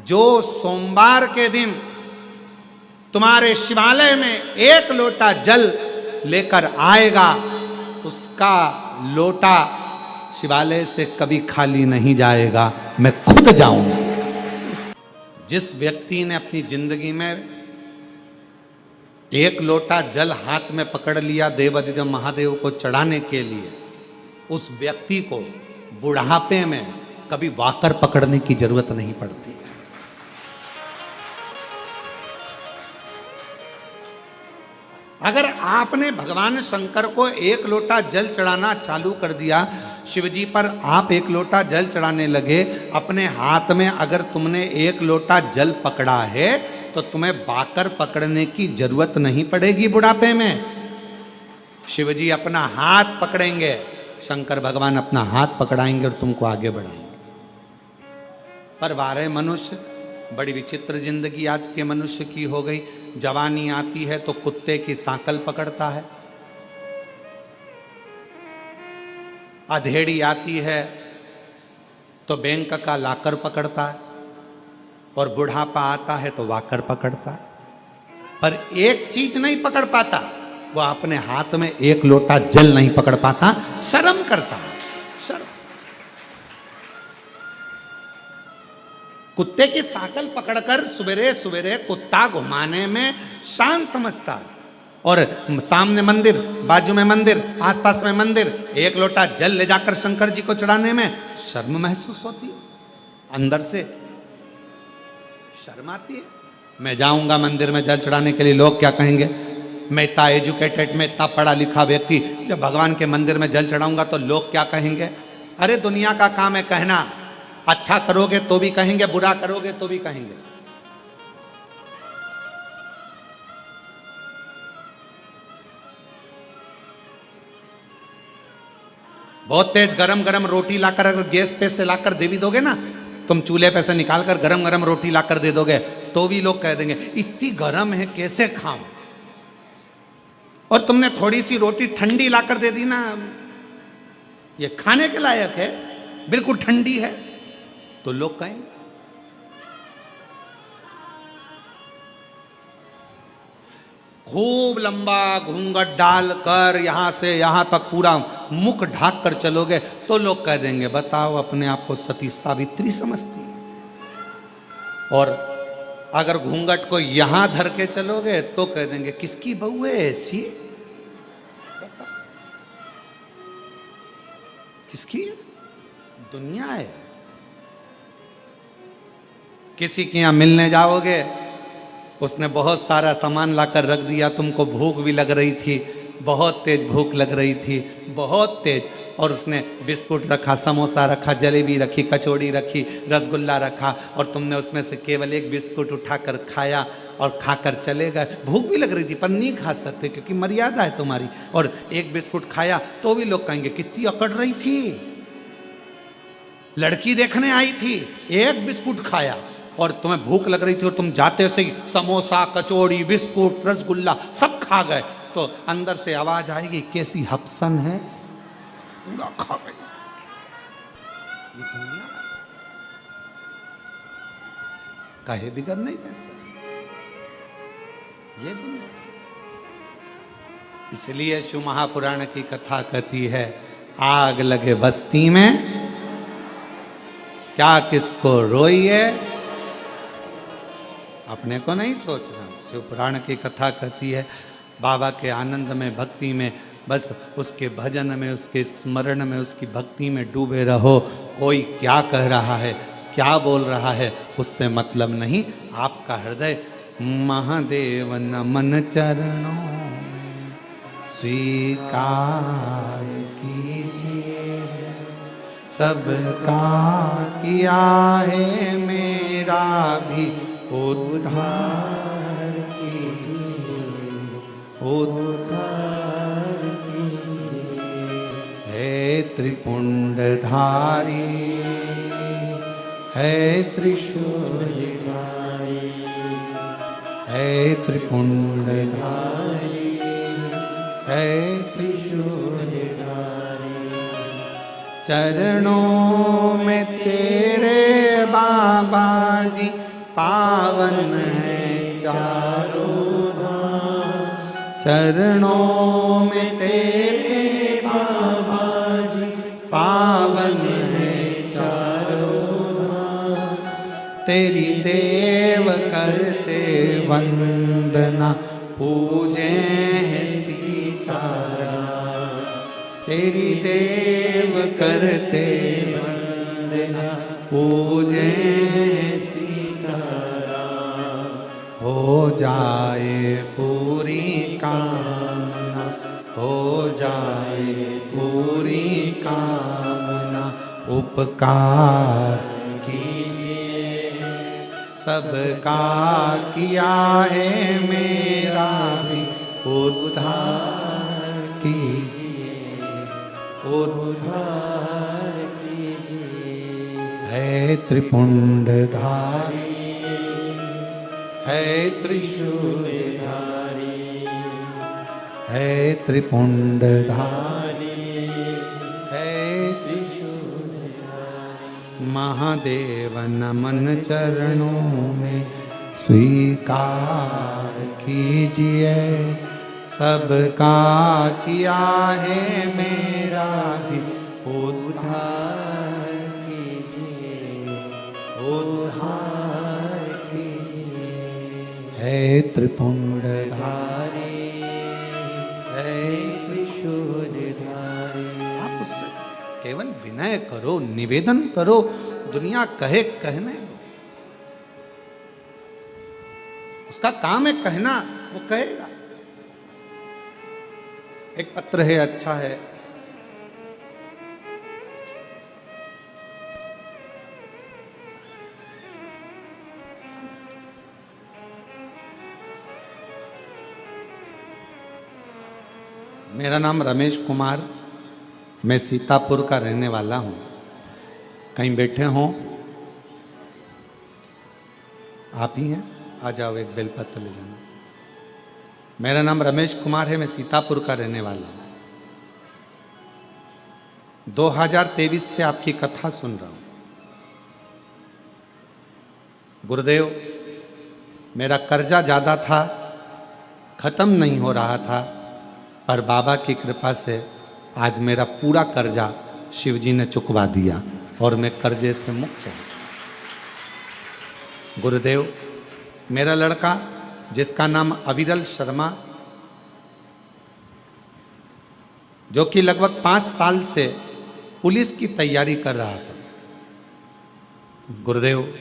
जो सोमवार के दिन तुम्हारे शिवालय में 1 लोटा जल लेकर आएगा, उसका लोटा शिवालय से कभी खाली नहीं जाएगा, मैं खुद जाऊंगा। जिस व्यक्ति ने अपनी जिंदगी में 1 लोटा जल हाथ में पकड़ लिया देवाधिदेव महादेव को चढ़ाने के लिए, उस व्यक्ति को बुढ़ापे में कभी वाकर पकड़ने की जरूरत नहीं पड़ती। अगर आपने भगवान शंकर को 1 लोटा जल चढ़ाना चालू कर दिया, शिवजी पर आप 1 लोटा जल चढ़ाने लगे, अपने हाथ में अगर तुमने 1 लोटा जल पकड़ा है तो तुम्हें बाकर पकड़ने की जरूरत नहीं पड़ेगी बुढ़ापे में। शिवजी अपना हाथ पकड़ेंगे, शंकर भगवान अपना हाथ पकड़ाएंगे और तुमको आगे बढ़ाएंगे। पर वारे मनुष्य, बड़ी विचित्र जिंदगी आज के मनुष्य की हो गई। जवानी आती है तो कुत्ते की सांकल पकड़ता है, अधेड़ी आती है तो बैंक का लाकर पकड़ता है, और बुढ़ापा आता है तो वाकर पकड़ता है। पर एक चीज नहीं पकड़ पाता, वो अपने हाथ में 1 लोटा जल नहीं पकड़ पाता, शर्म करता है। शर्म। कुत्ते की सांकल पकड़कर सवेरे सवेरे कुत्ता घुमाने में शान समझता है, और सामने मंदिर, बाजू में मंदिर, आसपास में मंदिर, 1 लोटा जल ले जाकर शंकर जी को चढ़ाने में शर्म महसूस होती है, अंदर से शर्म आती है। मैं जाऊंगा मंदिर में जल चढ़ाने के लिए, लोग क्या कहेंगे। मैं इतना एजुकेटेड, मैं इतना पढ़ा लिखा व्यक्ति, जब भगवान के मंदिर में जल चढ़ाऊंगा तो लोग क्या कहेंगे। अरे दुनिया का काम है कहना, अच्छा करोगे तो भी कहेंगे, बुरा करोगे तो भी कहेंगे। बहुत तेज गरम गरम रोटी लाकर अगर गैस पे से लाकर दे भी दोगे ना, तुम चूल्हे पे से निकालकर गरम गरम रोटी लाकर दे दोगे तो भी लोग कह देंगे इतनी गरम है कैसे खाऊं। और तुमने थोड़ी सी रोटी ठंडी लाकर दे दी ना, ये खाने के लायक है, बिल्कुल ठंडी है, तो लोग कहेंगे। खूब लंबा घूंघट डालकर यहां से यहां तक पूरा मुख ढाक कर चलोगे तो लोग कह देंगे बताओ अपने आप को सती सावित्री समझती है। और अगर घूंघट को यहां धर के चलोगे तो कह देंगे किसकी बहू है ऐसी, किसकी दुनिया है। किसी के यहां मिलने जाओगे, उसने बहुत सारा सामान लाकर रख दिया, तुमको भूख भी लग रही थी, बहुत तेज भूख लग रही थी, बहुत तेज, और उसने बिस्कुट रखा, समोसा रखा, जलेबी रखी, कचौड़ी रखी, रसगुल्ला रखा, और तुमने उसमें से केवल 1 बिस्कुट उठाकर खाया और खाकर चले गए। भूख भी लग रही थी पर नहीं खा सकते क्योंकि मर्यादा है तुम्हारी, और 1 बिस्कुट खाया तो भी लोग कहेंगे कितनी अकड़ रही थी, लड़की देखने आई थी, 1 बिस्कुट खाया, और तुम्हें भूख लग रही थी और तुम जाते से ही समोसा, कचौड़ी, बिस्कुट, रसगुल्ला सब खा गए, तो अंदर से आवाज आएगी कैसी हपसन है, पूरा खा गई। ये दुनिया काहे बिगड़ नहीं जैसा, ये दुनिया। इसलिए शिव महापुराण की कथा कहती है आग लगे बस्ती में क्या किसको रोइए, अपने को नहीं सोचना। शिव पुराण की कथा कहती है बाबा के आनंद में, भक्ति में, बस उसके भजन में, उसके स्मरण में, उसकी भक्ति में डूबे रहो। कोई क्या कह रहा है, क्या बोल रहा है, उससे मतलब नहीं। आपका हृदय महादेव नमन चरणों में स्वीकार कीजिए, सबका किया है मेरा भी उद्धार कीजिए, उद्धार कीजिए। है त्रिपुंडधारी, है त्रिशूलधारी, है त्रिपुंडधारी, है त्रिशूलधारी। चरणों में तेरे बाबा जी पावन है चारों धाम, चरणों में तेरे बाबा जी पावन है चारों धाम। तेरी देव करते वंदना पूजे हैं सीताराम, तेरी देव करते वंदना पूजे हैं सीताराम। हो जाए पूरी कामना, हो जाए पूरी कामना, उपकार कीजिए सबका किया है मेरा भी उद्धार कीजिए, उद्धार कीजिए। है त्रिपुंडधारी, है त्रिशूलधारी, है त्रिपुंडधारी, है त्रिशूलधारी। महादेव नमन चरणों में स्वीकार कीजिए, सबका किया है मेरा भी उद्धार कीजिए, उद्धार कीजिए। है त्रिपुंडधारी, है त्रिशूलधारी। आप उससे केवल विनय करो, निवेदन करो, दुनिया कहे कहने दो। उसका काम है कहना, वो कहेगा। एक पत्र है, अच्छा है। मेरा नाम रमेश कुमार, मैं सीतापुर का रहने वाला हूँ। कहीं बैठे हों, आप ही हैं, आ जाओ, एक बेलपत्र ले जाना। मेरा नाम रमेश कुमार है, मैं सीतापुर का रहने वाला हूँ। 2023 से आपकी कथा सुन रहा हूँ। गुरुदेव, मेरा कर्जा ज़्यादा था, ख़त्म नहीं हो रहा था, पर बाबा की कृपा से आज मेरा पूरा कर्जा शिवजी ने चुकवा दिया और मैं कर्जे से मुक्त हूँ। गुरुदेव, मेरा लड़का जिसका नाम अविरल शर्मा, जो कि लगभग 5 साल से पुलिस की तैयारी कर रहा था। गुरुदेव,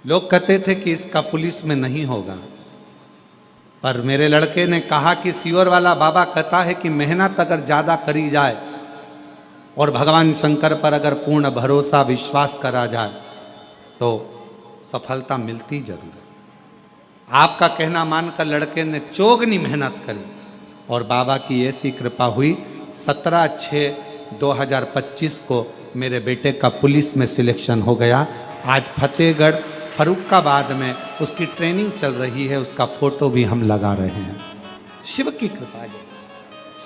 लोग कहते थे कि इसका पुलिस में नहीं होगा, पर मेरे लड़के ने कहा कि सियोर वाला बाबा कहता है कि मेहनत अगर ज़्यादा करी जाए और भगवान शंकर पर अगर पूर्ण भरोसा विश्वास करा जाए तो सफलता मिलती जरूर है। आपका कहना मानकर लड़के ने चौगनी मेहनत करी और बाबा की ऐसी कृपा हुई, 17/6/2025 को मेरे बेटे का पुलिस में सिलेक्शन हो गया। आज फतेहगढ़ फरुखाबाद में उसकी ट्रेनिंग चल रही है, उसका फोटो भी हम लगा रहे हैं। शिव की कृपा है,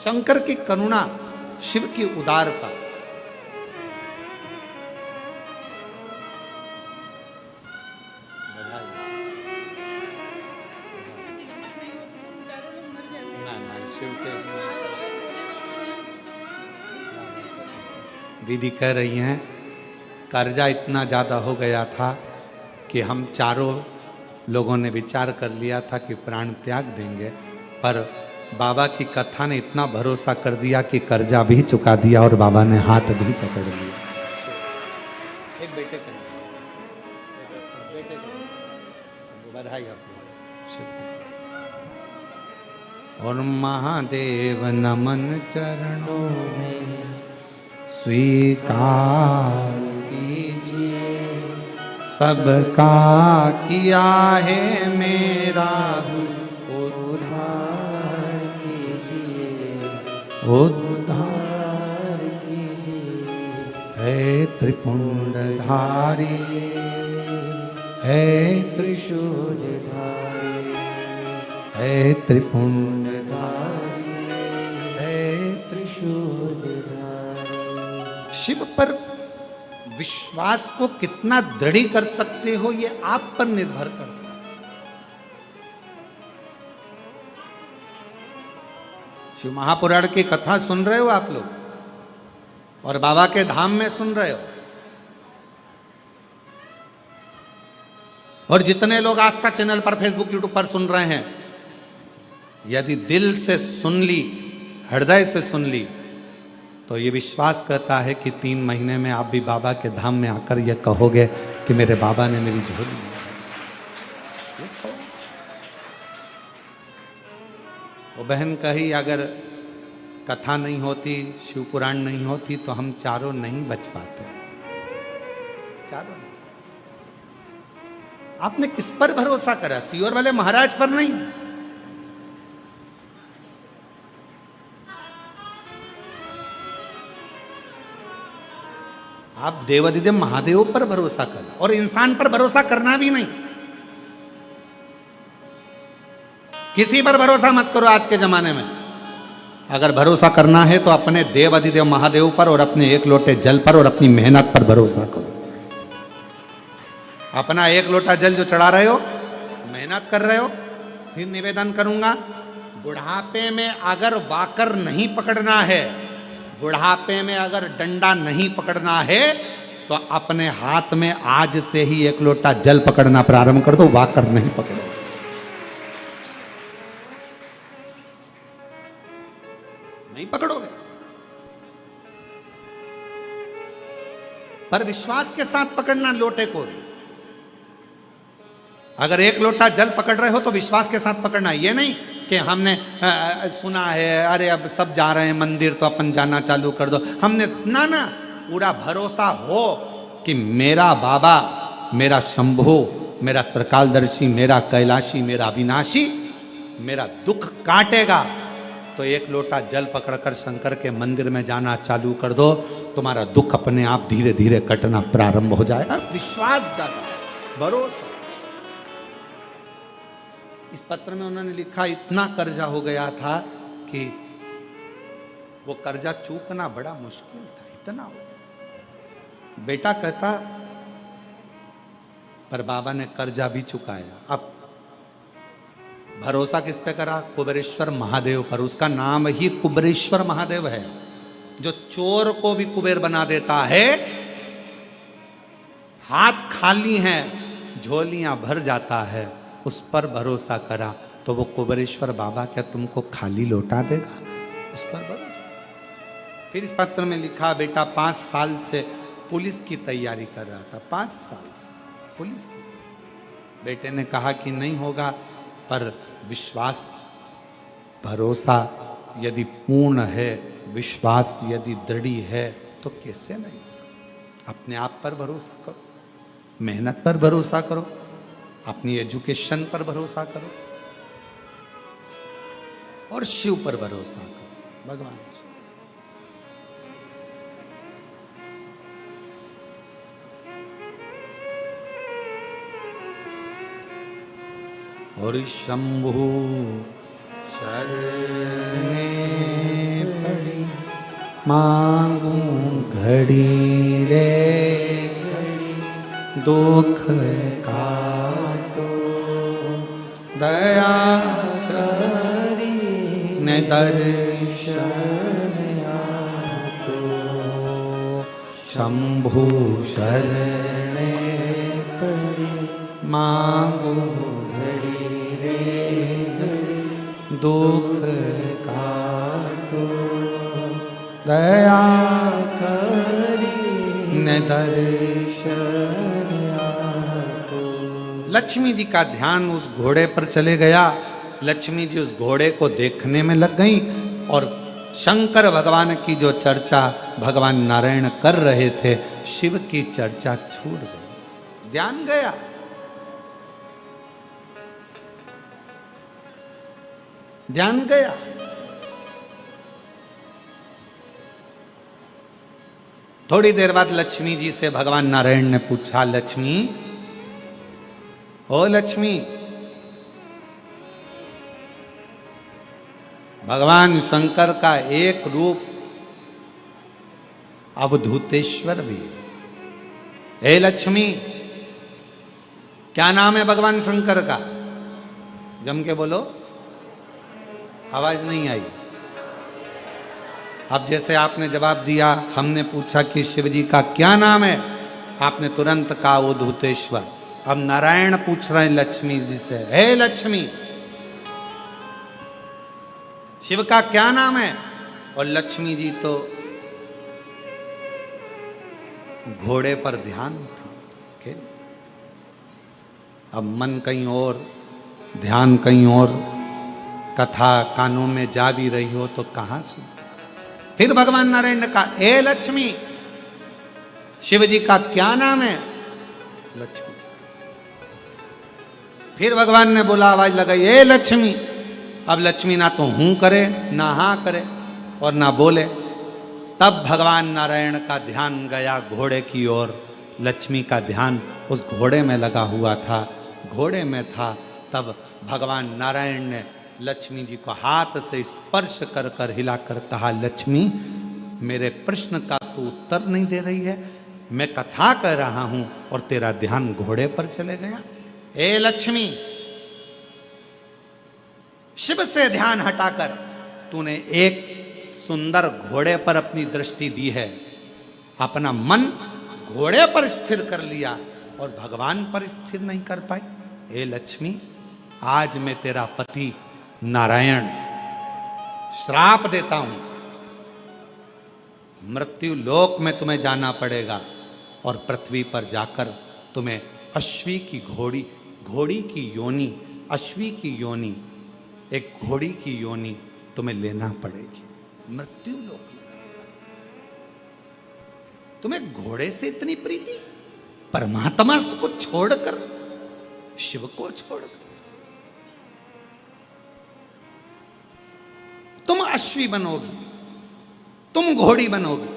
शंकर की करुणा, शिव की उदारता। दीदी कह रही हैं कर्जा इतना ज़्यादा हो गया था कि हम चारों लोगों ने विचार कर लिया था कि प्राण त्याग देंगे, पर बाबा की कथा ने इतना भरोसा कर दिया कि कर्जा भी चुका दिया और बाबा ने हाथ भी पकड़ लिया। एक बेटे का बधाई आपको। और महादेव नमन चरणों में स्वीकार कीजिए, सबका किया है मेरा उद्धार कीजिए, उद्धार कीजिए। है त्रिपुंडधारी, है त्रिशूलधारी, है त्रिपुंडधारी, है त्रिशूलधारी। शिव पर विश्वास को कितना दृढ़ कर सकते हो ये आप पर निर्भर करता है। शिव महापुराण की कथा सुन रहे हो आप लोग और बाबा के धाम में सुन रहे हो, और जितने लोग आस्था चैनल पर, फेसबुक, यूट्यूब पर सुन रहे हैं, यदि दिल से सुन ली, हृदय से सुन ली, तो ये विश्वास करता है कि 3 महीने में आप भी बाबा के धाम में आकर ये कहोगे कि मेरे बाबा ने मेरी झोली ली। वो बहन कही अगर कथा नहीं होती, शिव पुराण नहीं होती तो हम चारों नहीं बच पाते। चारों नहीं। आपने किस पर भरोसा करा? सीहोर वाले महाराज पर नहीं। आप देवाधिदेव महादेव पर भरोसा करो और इंसान पर भरोसा करना भी नहीं। किसी पर भरोसा मत करो आज के जमाने में। अगर भरोसा करना है तो अपने देवाधिदेव महादेव पर और अपने एक लोटे जल पर और अपनी मेहनत पर भरोसा करो। अपना एक लोटा जल जो चढ़ा रहे हो, मेहनत कर रहे हो, फिर निवेदन करूंगा, बुढ़ापे में अगर वाकर नहीं पकड़ना है, बुढ़ापे में अगर डंडा नहीं पकड़ना है, तो अपने हाथ में आज से ही एक लोटा जल पकड़ना प्रारंभ कर दो, वाकर नहीं पकड़ो। नहीं पकड़ोगे, पर विश्वास के साथ पकड़ना लोटे को। अगर एक लोटा जल पकड़ रहे हो तो विश्वास के साथ पकड़ना। ये नहीं कि हमने सुना है, अरे अब सब जा रहे हैं मंदिर तो अपन जाना चालू कर दो, हमने ना ना, पूरा भरोसा हो कि मेरा बाबा, मेरा शंभु, मेरा त्रिकालदर्शी, मेरा कैलाशी, मेरा अविनाशी मेरा दुख काटेगा, तो एक लोटा जल पकड़कर शंकर के मंदिर में जाना चालू कर दो, तुम्हारा दुख अपने आप धीरे धीरे कटना प्रारंभ हो जाएगा। विश्वास जागा, भरोसा। इस पत्र में उन्होंने लिखा, इतना कर्जा हो गया था कि वो कर्जा चूकना बड़ा मुश्किल था, इतना हो गया। बेटा कहता, पर बाबा ने कर्जा भी चुकाया। अब भरोसा किस पे करा? कुबेरेश्वर महादेव पर। उसका नाम ही कुबेरेश्वर महादेव है, जो चोर को भी कुबेर बना देता है। हाथ खाली हैं, झोलियां भर जाता है, उस पर भरोसा करा तो वो कुबेरेश्वर बाबा क्या तुमको खाली लौटा देगा? उस पर भरोसा। फिर इस पत्र में लिखा, बेटा 5 साल से पुलिस की तैयारी कर रहा था, 5 साल से पुलिस की। बेटे ने कहा कि नहीं होगा, पर विश्वास, भरोसा यदि पूर्ण है, विश्वास यदि दृढ़ है तो कैसे नहीं? अपने आप पर भरोसा करो, मेहनत पर भरोसा करो, अपनी एजुकेशन पर भरोसा करो और शिव पर भरोसा करो, भगवान से। और शंभु शरणे पड़ी, मांगू घड़ी रे घड़ी, दुख काटो दया करी ने दर्शन आतो। शंभु शरणे पड़ी, मांगू घड़ी रे घड़ी, दुख काटो दया करी ने दर्शन। लक्ष्मी जी का ध्यान उस घोड़े पर चले गया। लक्ष्मी जी उस घोड़े को देखने में लग गई और शंकर भगवान की जो चर्चा भगवान नारायण कर रहे थे, शिव की चर्चा छूट गई, ध्यान गया। ध्यान गया। थोड़ी देर बाद लक्ष्मी जी से भगवान नारायण ने पूछा, लक्ष्मी, ओ लक्ष्मी, भगवान शंकर का एक रूप अवधूतेश्वर भी है, हे लक्ष्मी, क्या नाम है भगवान शंकर का? जम के बोलो, आवाज नहीं आई। अब जैसे आपने जवाब दिया, हमने पूछा कि शिव जी का क्या नाम है, आपने तुरंत कहा उद्धूतेश्वर। अब नारायण पूछ रहे हैं लक्ष्मी जी से, हे लक्ष्मी, शिव का क्या नाम है? और लक्ष्मी जी तो घोड़े पर ध्यान था। अब मन कहीं और, ध्यान कहीं और, कथा कानों में जा भी रही हो तो कहां सुन। फिर भगवान नारायण ने कहा, हे लक्ष्मी, शिव जी का क्या नाम है? लक्ष्मी जी। फिर भगवान ने बोला, आवाज लगाई, हे लक्ष्मी। अब लक्ष्मी ना तो हूं करे, ना हां करे और ना बोले। तब भगवान नारायण का ध्यान गया घोड़े की ओर। लक्ष्मी का ध्यान उस घोड़े में लगा हुआ था, घोड़े में था। तब भगवान नारायण ने लक्ष्मी जी को हाथ से स्पर्श कर कर हिलाकर कहा, लक्ष्मी, मेरे प्रश्न का तू उत्तर नहीं दे रही है, मैं कथा कर रहा हूं और तेरा ध्यान घोड़े पर चले गया। ए लक्ष्मी, शिव से ध्यान हटाकर तूने एक सुंदर घोड़े पर अपनी दृष्टि दी है, अपना मन घोड़े पर स्थिर कर लिया और भगवान पर स्थिर नहीं कर पाई। हे लक्ष्मी, आज मैं तेरा पति नारायण श्राप देता हूं, मृत्यु लोक में तुम्हें जाना पड़ेगा और पृथ्वी पर जाकर तुम्हें अश्वी की घोड़ी की योनि, अश्वी की योनि, एक घोड़ी की योनि तुम्हें लेना पड़ेगी। मृत्यु लोक, तुम्हें घोड़े से इतनी प्रीति, परमात्मा को छोड़कर, शिव को छोड़कर तुम अश्वी बनोगी, तुम घोड़ी बनोगी,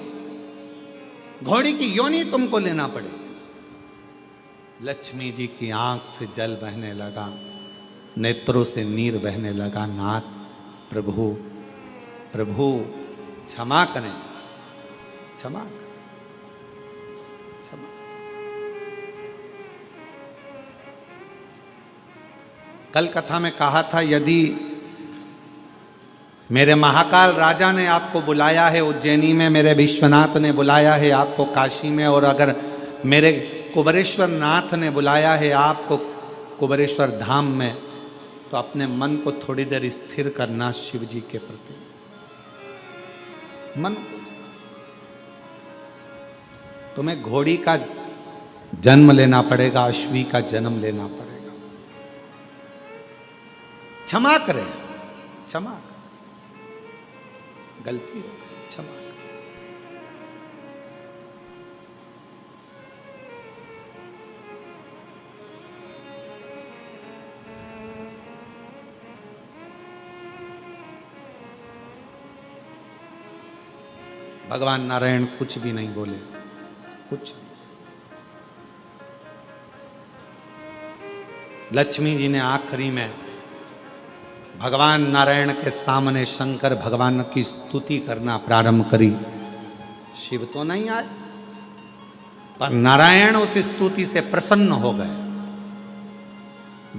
घोड़ी की योनि तुमको लेना पड़ेगी। लक्ष्मी जी की आंख से जल बहने लगा, नेत्रों से नीर बहने लगा। नाथ, प्रभु प्रभु क्षमा करें, क्षमा करें, क्षमा। कल कथा में कहा था, यदि मेरे महाकाल राजा ने आपको बुलाया है उज्जैनी में, मेरे विश्वनाथ ने बुलाया है आपको काशी में, और अगर मेरे कुबेरेश्वर नाथ ने बुलाया है आपको कुबेरेश्वर धाम में, तो अपने मन को थोड़ी देर स्थिर करना शिव जी के प्रति। मन को, तुम्हें घोड़ी का जन्म लेना पड़ेगा, अश्वी का जन्म लेना पड़ेगा। क्षमा करें, क्षमा करें, गलती हो गई, क्षमा करें। भगवान नारायण कुछ भी नहीं बोले, कुछ। लक्ष्मी जी ने आखिरी में भगवान नारायण के सामने शंकर भगवान की स्तुति करना प्रारंभ करी। शिव तो नहीं आए, पर नारायण उस स्तुति से प्रसन्न हो गए।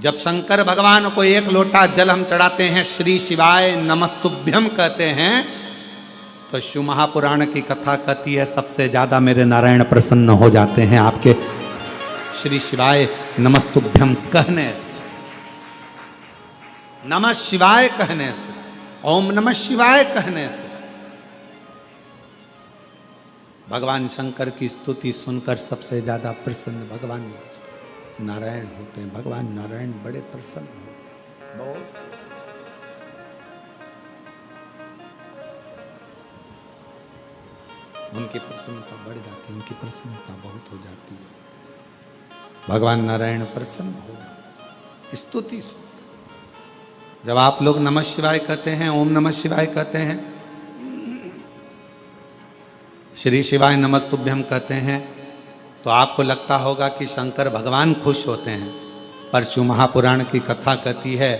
जब शंकर भगवान को एक लोटा जल हम चढ़ाते हैं, श्री शिवाय नमस्तुभ्यम कहते हैं, तो शिव महापुराण की कथा कहती है सबसे ज्यादा मेरे नारायण प्रसन्न हो जाते हैं आपके श्री शिवाय नमस्तुभ्यम कहने से, नमः शिवाय कहने से, ओम नमः शिवाय कहने से। भगवान शंकर की स्तुति सुनकर सबसे ज्यादा प्रसन्न भगवान नारायण होते हैं। भगवान नारायण बड़े प्रसन्न होते हैं, बहुत। उनकी प्रसन्नता बढ़ जाती है, उनकी प्रसन्नता बहुत हो जाती है। भगवान नारायण प्रसन्न हो जाते, स्तुति सुन। जब आप लोग नमः शिवाय कहते हैं, ओम नमः शिवाय कहते हैं, श्री शिवाय नमस्तुभ्यम कहते हैं, तो आपको लगता होगा कि शंकर भगवान खुश होते हैं। पर शिव महापुराण की कथा कहती है,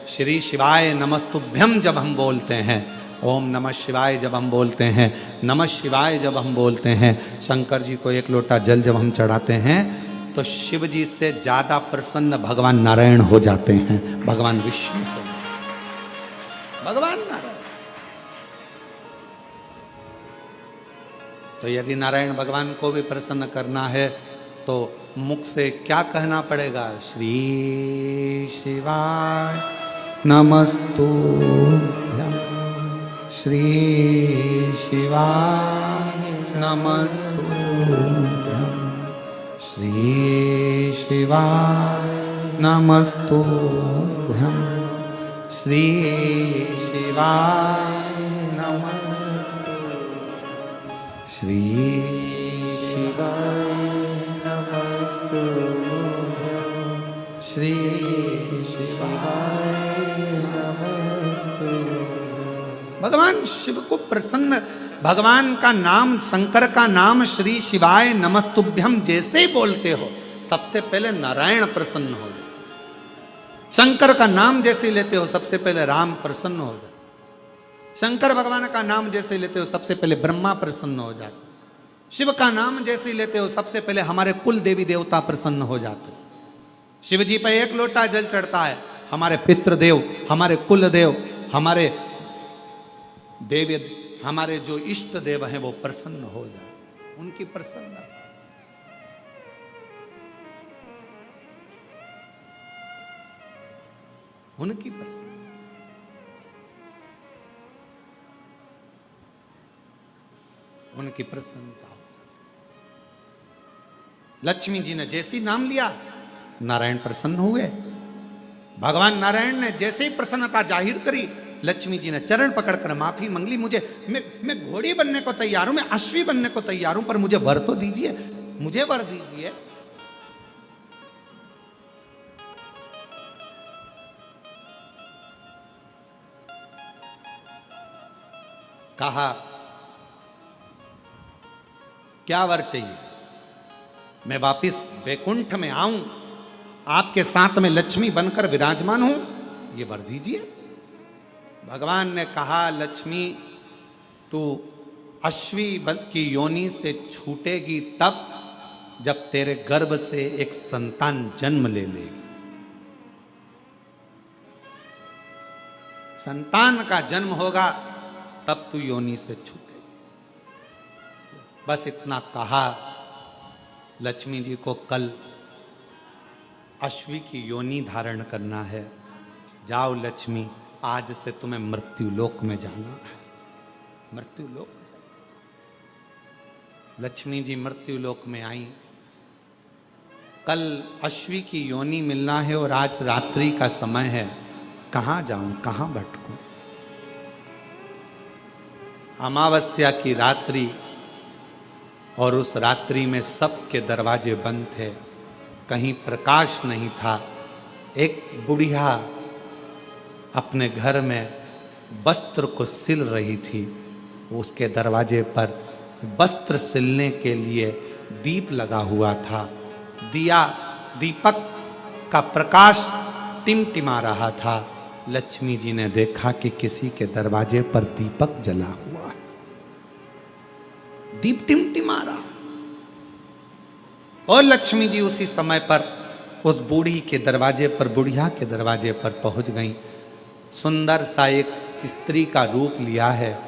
श्री शिवाय नमस्तुभ्यम जब हम बोलते हैं ओम नमः शिवाय जब हम बोलते हैं, नमः शिवाय जब हम बोलते हैं, शंकर जी को एक लोटा जल जब हम चढ़ाते हैं, तो शिव जी से ज्यादा प्रसन्न भगवान नारायण हो जाते हैं, भगवान विष्णु हो, भगवान नारायण। तो यदि नारायण भगवान को भी प्रसन्न करना है तो मुख से क्या कहना पड़ेगा? श्री शिवाय नमस्तुभ्यं, श्री शिवाय नमस्तुभ्यं, श्री शिवाय नमस्तुभ्यं, श्री शिवाय नमस्तुभ्यं, श्री शिवाय नमस्तुभ्यं, श्री शिवाय नमस्तुभ्यं। भगवान शिव को प्रसन्न, भगवान का नाम, शंकर का नाम श्री शिवाय नमस्तुभ्यम जैसे ही बोलते हो, सबसे पहले नारायण प्रसन्न हो जाए। शंकर का नाम जैसे लेते हो, सबसे पहले राम प्रसन्न हो जाए। शंकर भगवान का नाम जैसे लेते हो, सबसे पहले ब्रह्मा प्रसन्न हो जाते। शिव का नाम जैसे लेते हो, सबसे पहले हमारे कुल देवी देवता प्रसन्न हो जाते। शिव जी पे एक लोटा जल चढ़ता है, हमारे पितृदेव, हमारे कुल देव, हमारे देवी, हमारे जो इष्ट देव हैं वो प्रसन्न हो जाते, उनकी प्रसन्नता। उनकी प्रसन्नता, उनकी प्रसन्नता। लक्ष्मी जी ने जैसे ही नाम लिया, नारायण प्रसन्न हुए। भगवान नारायण ने जैसे ही प्रसन्नता जाहिर करी, लक्ष्मी जी ने चरण पकड़कर माफी मांगली, मुझे मैं घोड़ी बनने को तैयार हूं, मैं अश्वी बनने को तैयार हूं, पर मुझे वर तो दीजिए, मुझे वर दीजिए। कहा क्या वर चाहिए? मैं वापिस वैकुंठ में आऊं, आपके साथ में लक्ष्मी बनकर विराजमान हूं, ये वर दीजिए। भगवान ने कहा, लक्ष्मी तू अश्वी की योनि से छूटेगी तब जब तेरे गर्भ से एक संतान जन्म ले लेगी। संतान का जन्म होगा तब तू योनि से छूटेगी। बस इतना कहा। लक्ष्मी जी को कल अश्वी की योनि धारण करना है। जाओ लक्ष्मी, आज से तुम्हें मृत्यु लोक में जाना है। मृत्यु लोक। लक्ष्मी जी मृत्यु लोक में आई। कल अश्वी की योनि मिलना है और आज रात्रि का समय है। कहां जाऊं, कहां भटकूं? अमावस्या की रात्रि, और उस रात्रि में सबके दरवाजे बंद थे, कहीं प्रकाश नहीं था। एक बुढ़िया अपने घर में वस्त्र को सिल रही थी। उसके दरवाजे पर वस्त्र सिलने के लिए दीप लगा हुआ था। दीपक का प्रकाश टिमटिमा रहा था। लक्ष्मी जी ने देखा कि किसी के दरवाजे पर दीपक जला हुआ है, दीप टिमटिमा रहा। और लक्ष्मी जी उसी समय पर उस बूढ़ी के दरवाजे पर, बुढ़िया के दरवाजे पर पहुंच गई। सुंदर सा एक स्त्री का रूप लिया है।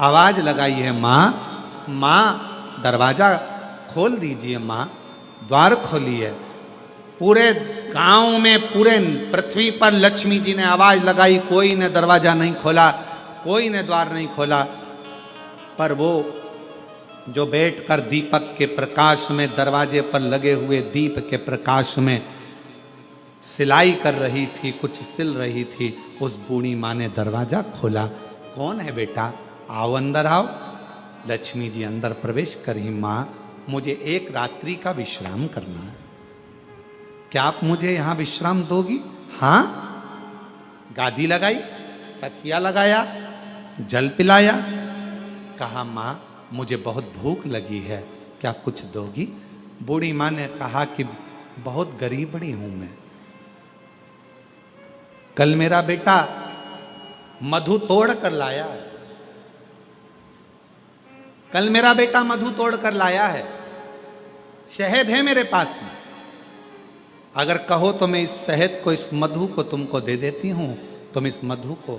आवाज लगाई है, माँ माँ दरवाजा खोल दीजिए, माँ द्वार खोलिए। पूरे गांव में, पूरे पृथ्वी पर लक्ष्मी जी ने आवाज लगाई, कोई ने दरवाजा नहीं खोला, कोई ने द्वार नहीं खोला। पर वो जो बैठकर दीपक के प्रकाश में, दरवाजे पर लगे हुए दीप के प्रकाश में सिलाई कर रही थी, कुछ सिल रही थी, उस बूढ़ी माँ ने दरवाजा खोला। कौन है बेटा? आओ अंदर आओ। लक्ष्मी जी अंदर प्रवेश करी। माँ मुझे एक रात्रि का विश्राम करना है, क्या आप मुझे यहाँ विश्राम दोगी? हाँ। गादी लगाई, तकिया लगाया, जल पिलाया। कहा माँ मुझे बहुत भूख लगी है, क्या कुछ दोगी? बूढ़ी माँ ने कहा कि बहुत गरीबड़ी हूं मैं। कल मेरा बेटा मधु तोड़ कर लाया है, कल मेरा बेटा मधु तोड़ कर लाया है, शहद है मेरे पास में, अगर कहो तो मैं इस शहद को, इस मधु को तुमको दे देती हूं, तुम इस मधु को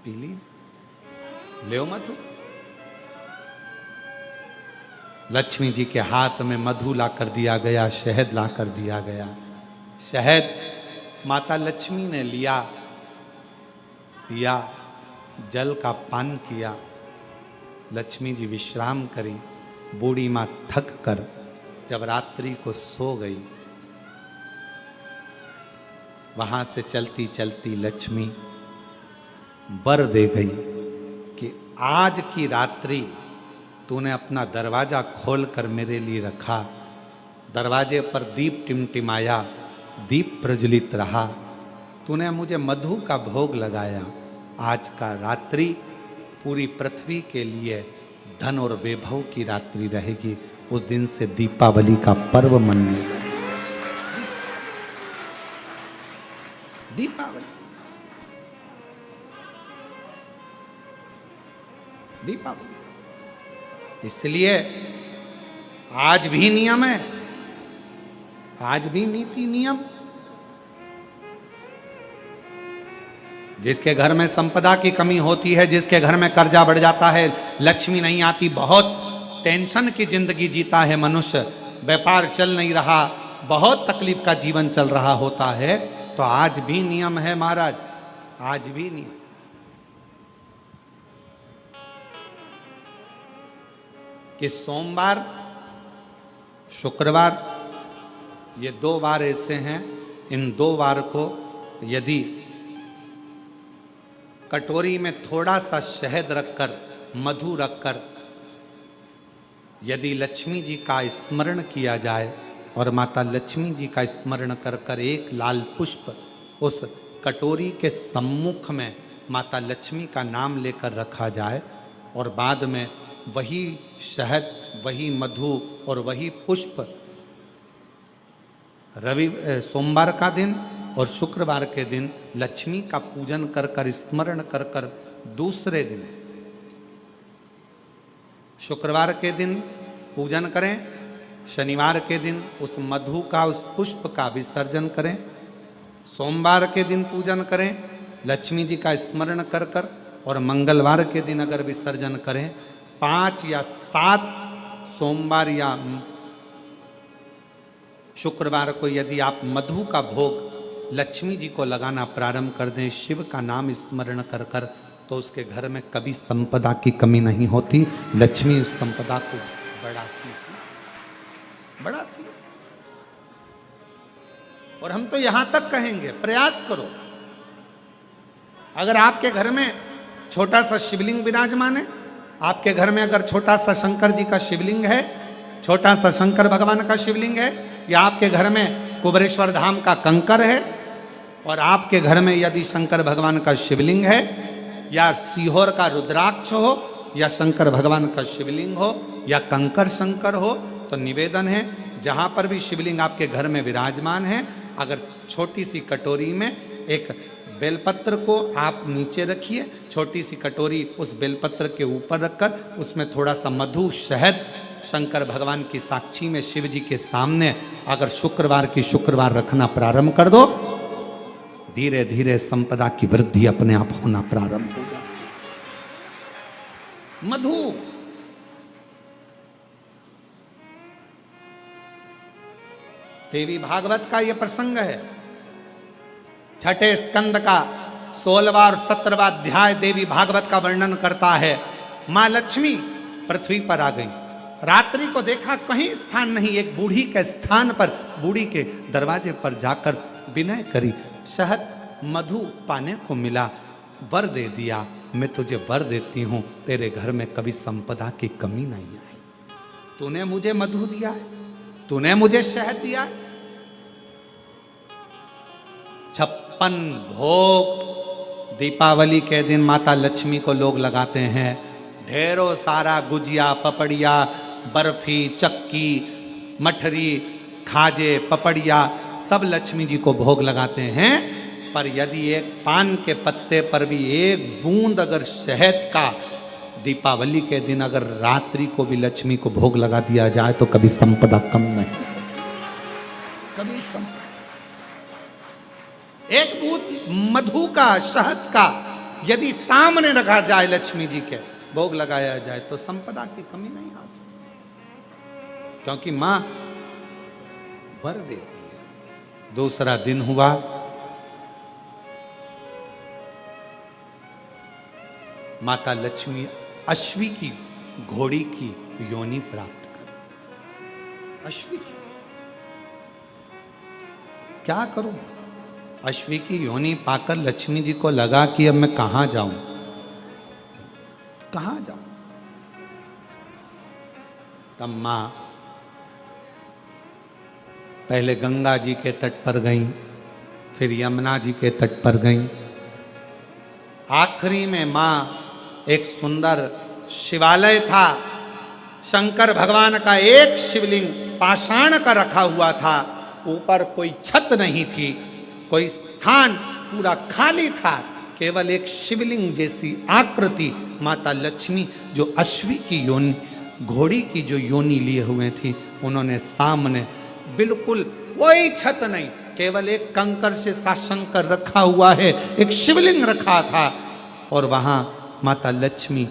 पी लीजिए, ले मधु। लक्ष्मी जी के हाथ में मधु ला कर दिया गया, शहद ला कर दिया गया। शहद माता लक्ष्मी ने लिया, पिया, जल का पान किया। लक्ष्मी जी विश्राम करी। बूढ़ी माँ थक कर जब रात्रि को सो गई, वहां से चलती चलती लक्ष्मी वर दे गई कि आज की रात्रि तूने अपना दरवाजा खोलकर मेरे लिए रखा, दरवाजे पर दीप टिमटिमाया, दीप प्रज्वलित रहा, तूने मुझे मधु का भोग लगाया। आज का रात्रि पूरी पृथ्वी के लिए धन और वैभव की रात्रि रहेगी। उस दिन से दीपावली का पर्व मनाएगा। दीपावली, दीपावली। इसलिए आज भी नियम है, आज भी नीति नियम। जिसके घर में संपदा की कमी होती है, जिसके घर में कर्जा बढ़ जाता है, लक्ष्मी नहीं आती, बहुत टेंशन की जिंदगी जीता है मनुष्य, व्यापार चल नहीं रहा, बहुत तकलीफ का जीवन चल रहा होता है, तो आज भी नियम है महाराज, आज भी नियम। कि सोमवार, शुक्रवार, ये 2 वार ऐसे हैं, इन 2 वार को यदि कटोरी में थोड़ा सा शहद रखकर, मधु रखकर यदि लक्ष्मी जी का स्मरण किया जाए और माता लक्ष्मी जी का स्मरण कर कर एक लाल पुष्प उस कटोरी के सम्मुख में माता लक्ष्मी का नाम लेकर रखा जाए और बाद में वही शहद, वही मधु और वही पुष्प सोमवार का दिन और शुक्रवार के दिन लक्ष्मी का पूजन कर कर, स्मरण कर कर, दूसरे दिन शुक्रवार के दिन पूजन करें, शनिवार के दिन उस मधु का, उस पुष्प का विसर्जन करें, सोमवार के दिन पूजन करें लक्ष्मी जी का स्मरण कर कर, और मंगलवार के दिन अगर विसर्जन करें, 5 या 7 सोमवार या शुक्रवार को यदि आप मधु का भोग लक्ष्मी जी को लगाना प्रारंभ कर दें, शिव का नाम स्मरण कर कर, तो उसके घर में कभी संपदा की कमी नहीं होती। लक्ष्मी उस संपदा को बढ़ाती है। और हम तो यहां तक कहेंगे, प्रयास करो, अगर आपके घर में छोटा सा शिवलिंग विराजमान है, आपके घर में अगर छोटा सा शंकर जी का शिवलिंग है, छोटा सा शंकर भगवान का शिवलिंग है, या आपके घर में कुबेरेश्वर धाम का कंकर है, और आपके घर में यदि शंकर भगवान का शिवलिंग है, या सीहोर का रुद्राक्ष हो, या शंकर भगवान का शिवलिंग हो, या कंकर शंकर हो, तो निवेदन है जहां पर भी शिवलिंग आपके घर में विराजमान है, अगर छोटी सी कटोरी में एक बेलपत्र को आप नीचे रखिए, छोटी सी कटोरी उस बेलपत्र के ऊपर रखकर उसमें थोड़ा सा मधु, शहद, शंकर भगवान की साक्षी में शिव जी के सामने अगर शुक्रवार की शुक्रवार रखना प्रारंभ कर दो, धीरे धीरे संपदा की वृद्धि अपने आप होना प्रारंभ होगा। मधु देवी भागवत का यह प्रसंग है, 6ठे स्कंद का 16वां और 17वां अध्याय देवी भागवत का वर्णन करता है। मां लक्ष्मी पृथ्वी पर आ गई, रात्रि को देखा कहीं स्थान नहीं, एक बूढ़ी के स्थान पर, बूढ़ी के दरवाजे पर जाकर विनय करी, शहद मधु पाने को मिला, वर दे दिया, मैं तुझे वर देती हूं, तेरे घर में कभी संपदा की कमी नहीं आई। तूने मुझे मधु दिया है, तूने मुझे शहद दिया है। 56 भोग दीपावली के दिन माता लक्ष्मी को लोग लगाते हैं, ढेरों सारा गुजिया, पपड़िया, बर्फी, चक्की, मठरी, खाजे, पपड़िया सब लक्ष्मी जी को भोग लगाते हैं। पर यदि एक पान के पत्ते पर भी एक बूंद अगर शहद का दीपावली के दिन अगर रात्रि को भी लक्ष्मी को भोग लगा दिया जाए तो कभी संपदा कम नहीं, कभी संपदा। एक बूंद मधु का, शहद का यदि सामने रखा जाए, लक्ष्मी जी के भोग लगाया जाए, तो संपदा की कमी नहीं आ सकती, क्योंकि मां वर देती है। दूसरा दिन हुआ, माता लक्ष्मी अश्वी की घोड़ी की योनि प्राप्त कर। अश्वी की क्या करूं? अश्वी की योनि पाकर लक्ष्मी जी को लगा कि अब मैं कहां जाऊं, कहां जाऊं। तब मां पहले गंगा जी के तट पर गई, फिर यमुना जी के तट पर गई, आखिरी में मां एक सुंदर शिवालय था, शंकर भगवान का एक शिवलिंग पाषाण का रखा हुआ था, ऊपर कोई छत नहीं थी, कोई स्थान पूरा खाली था, केवल एक शिवलिंग जैसी आकृति माता लक्ष्मी जो अश्वी की योनि, घोड़ी की जो योनि लिए हुए थी, उन्होंने सामने बिल्कुल कोई छत नहीं, केवल एक कंकर से सा शंकर रखा हुआ है, एक शिवलिंग रखा था, और वहां माता लक्ष्मी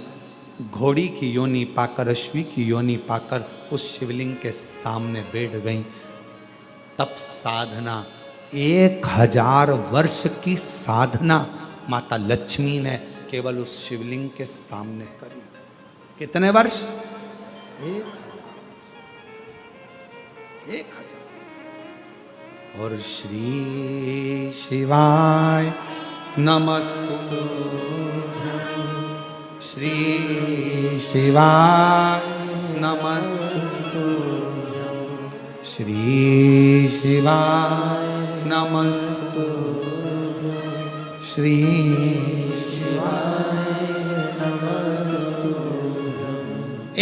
घोड़ी की योनि पाकर, अश्वी की योनि पाकर उस शिवलिंग के सामने बैठ गई। तब साधना, 1000 वर्ष की साधना माता लक्ष्मी ने केवल उस शिवलिंग के सामने करी। कितने वर्ष? 1000। और श्री शिवाय नमस्तुभ्यं, श्री शिवाय नमस्तुभ्यं, श्री शिवाय नमस्तुभ्यं, श्री शिवाय नमस्तुभ्यं।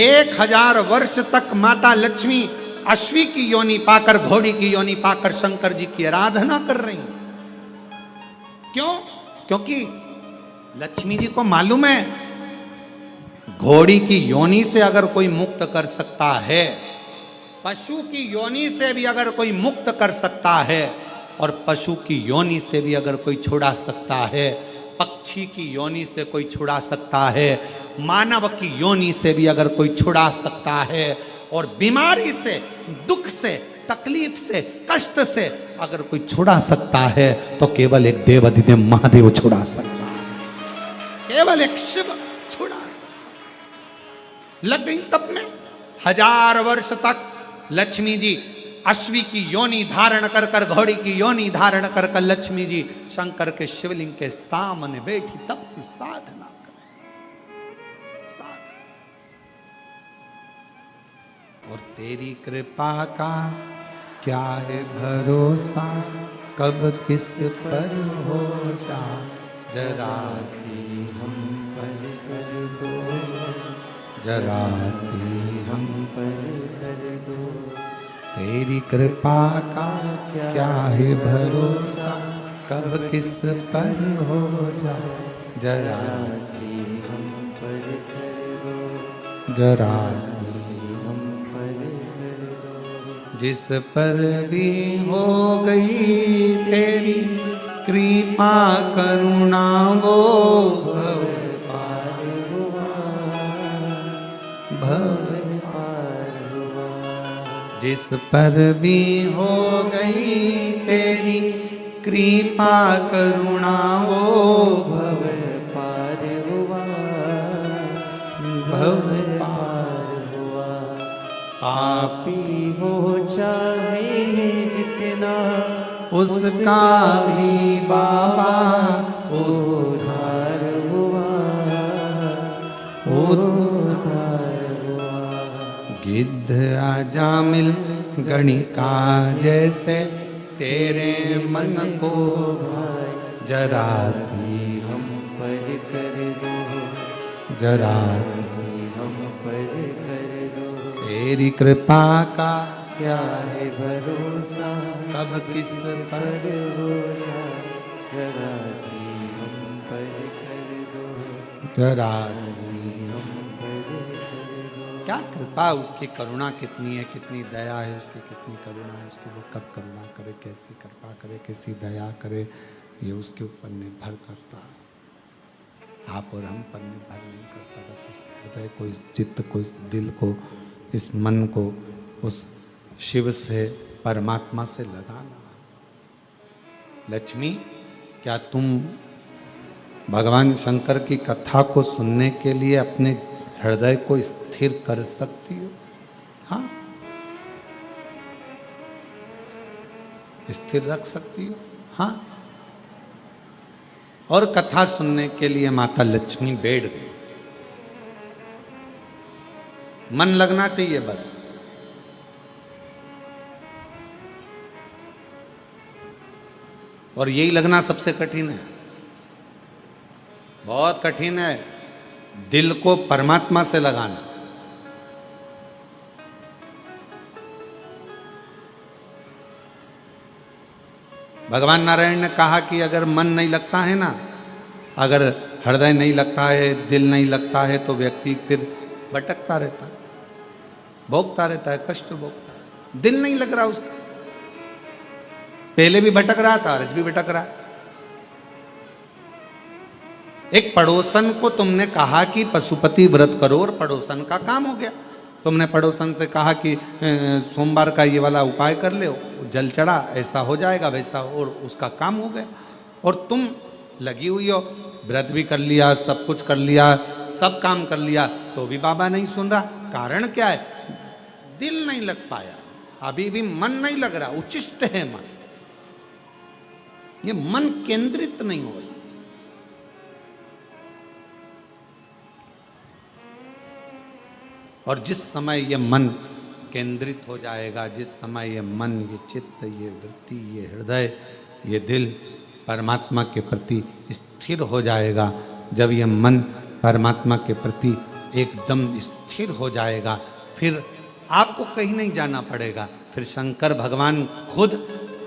1000 वर्ष तक माता लक्ष्मी अश्वी की योनि पाकर, घोड़ी की योनि पाकर शंकर जी की आराधना कर रही। क्यों? क्योंकि लक्ष्मी जी को मालूम है घोड़ी की योनि से अगर कोई मुक्त कर सकता है, पशु की योनि से भी अगर कोई मुक्त कर सकता है, और पशु की योनि से भी अगर कोई छुड़ा सकता है, पक्षी की योनि से कोई छुड़ा सकता है, मानव की योनि से भी अगर कोई छुड़ा सकता है, और बीमारी से, दुख से, तकलीफ से, कष्ट से अगर कोई छुड़ा सकता है, तो केवल एक देवाधिदेव महादेव छुड़ा सकता है, केवल एक शिव छुड़ा सकता। लग गई तब में 1000 वर्ष तक लक्ष्मी जी अश्वी की योनि धारण कर कर, घोड़ी की योनि धारण कर कर लक्ष्मी जी शंकर के शिवलिंग के सामने बैठी, तब की साधना कर। और तेरी कृपा का क्या है भरोसा, कब किस पर हो जा, जरा सी हम पर कर दो, जरा सी हम पर कर दो। तेरी कृपा का क्या है भरोसा, कब किस पर हो जा, जरा सी हम पर कर दो, जरा सी जिस पर भी हो गई तेरी कृपा करुणा, वो भव पार हुआ, भव पार हुआ। जिस पर भी हो गई तेरी कृपा करुणा, वो भव पार हुआ, भव पार हुआ। पापी हो चाहे जितना, उसका भी बाबा उद्धार हुआ, उद्धार हुआ। गिद्ध अजामिल गणिका जैसे तेरे मन को भाई, जरा सी हम पर कर दो, जरा सी हम पर कर दो। तेरी कृपा का क्या है भरोसा, कब किस पर हो जाए, जरा सी हम पर कर दो, जरा सी हम क्या कृपा, उसकी करुणा कितनी है, कितनी दया है उसकी, कितनी करुणा है उसकी, वो कब करुणा करे, कैसी कृपा करे, कैसी दया करे, ये उसके ऊपर निर्भर करता है। आप और हम पर निर्भर नहीं करता। बस इस हृदय को, इस चित्त को, इस दिल को, इस मन को उस शिव से, परमात्मा से लगाना। लक्ष्मी, क्या तुम भगवान शंकर की कथा को सुनने के लिए अपने हृदय को स्थिर कर सकती हो? हाँ, स्थिर रख सकती हो। हाँ, और कथा सुनने के लिए माता लक्ष्मी बैठ गई। मन लगना चाहिए बस। और यही लगना सबसे कठिन है, बहुत कठिन है, दिल को परमात्मा से लगाना। भगवान नारायण ने कहा कि अगर मन नहीं लगता है ना, अगर हृदय नहीं लगता है, दिल नहीं लगता है, तो व्यक्ति फिर भटकता रहता है, भोगता रहता है, कष्ट भोगता है। दिल नहीं लग रहा उसका, पहले भी भटक रहा था, आज भी भटक रहा है। एक पड़ोसन को तुमने कहा कि पशुपति व्रत करो, और पड़ोसन का काम हो गया। तुमने पड़ोसन से कहा कि सोमवार का ये वाला उपाय कर ले, जल चढ़ा, ऐसा हो जाएगा वैसा, और उसका काम हो गया। और तुम लगी हुई हो, व्रत भी कर लिया, सब कुछ कर लिया, सब काम कर लिया, तो भी बाबा नहीं सुन रहा। कारण क्या है? दिल नहीं लग पाया, अभी भी मन नहीं लग रहा। उच्चिष्ट है मन, ये मन केंद्रित नहीं हो रहा। और जिस समय ये मन केंद्रित हो जाएगा, जिस समय ये मन, ये चित्त, ये वृत्ति, ये हृदय, ये दिल परमात्मा के प्रति स्थिर हो जाएगा, जब ये मन परमात्मा के प्रति एकदम स्थिर हो जाएगा, फिर आपको कहीं नहीं जाना पड़ेगा। फिर शंकर भगवान खुद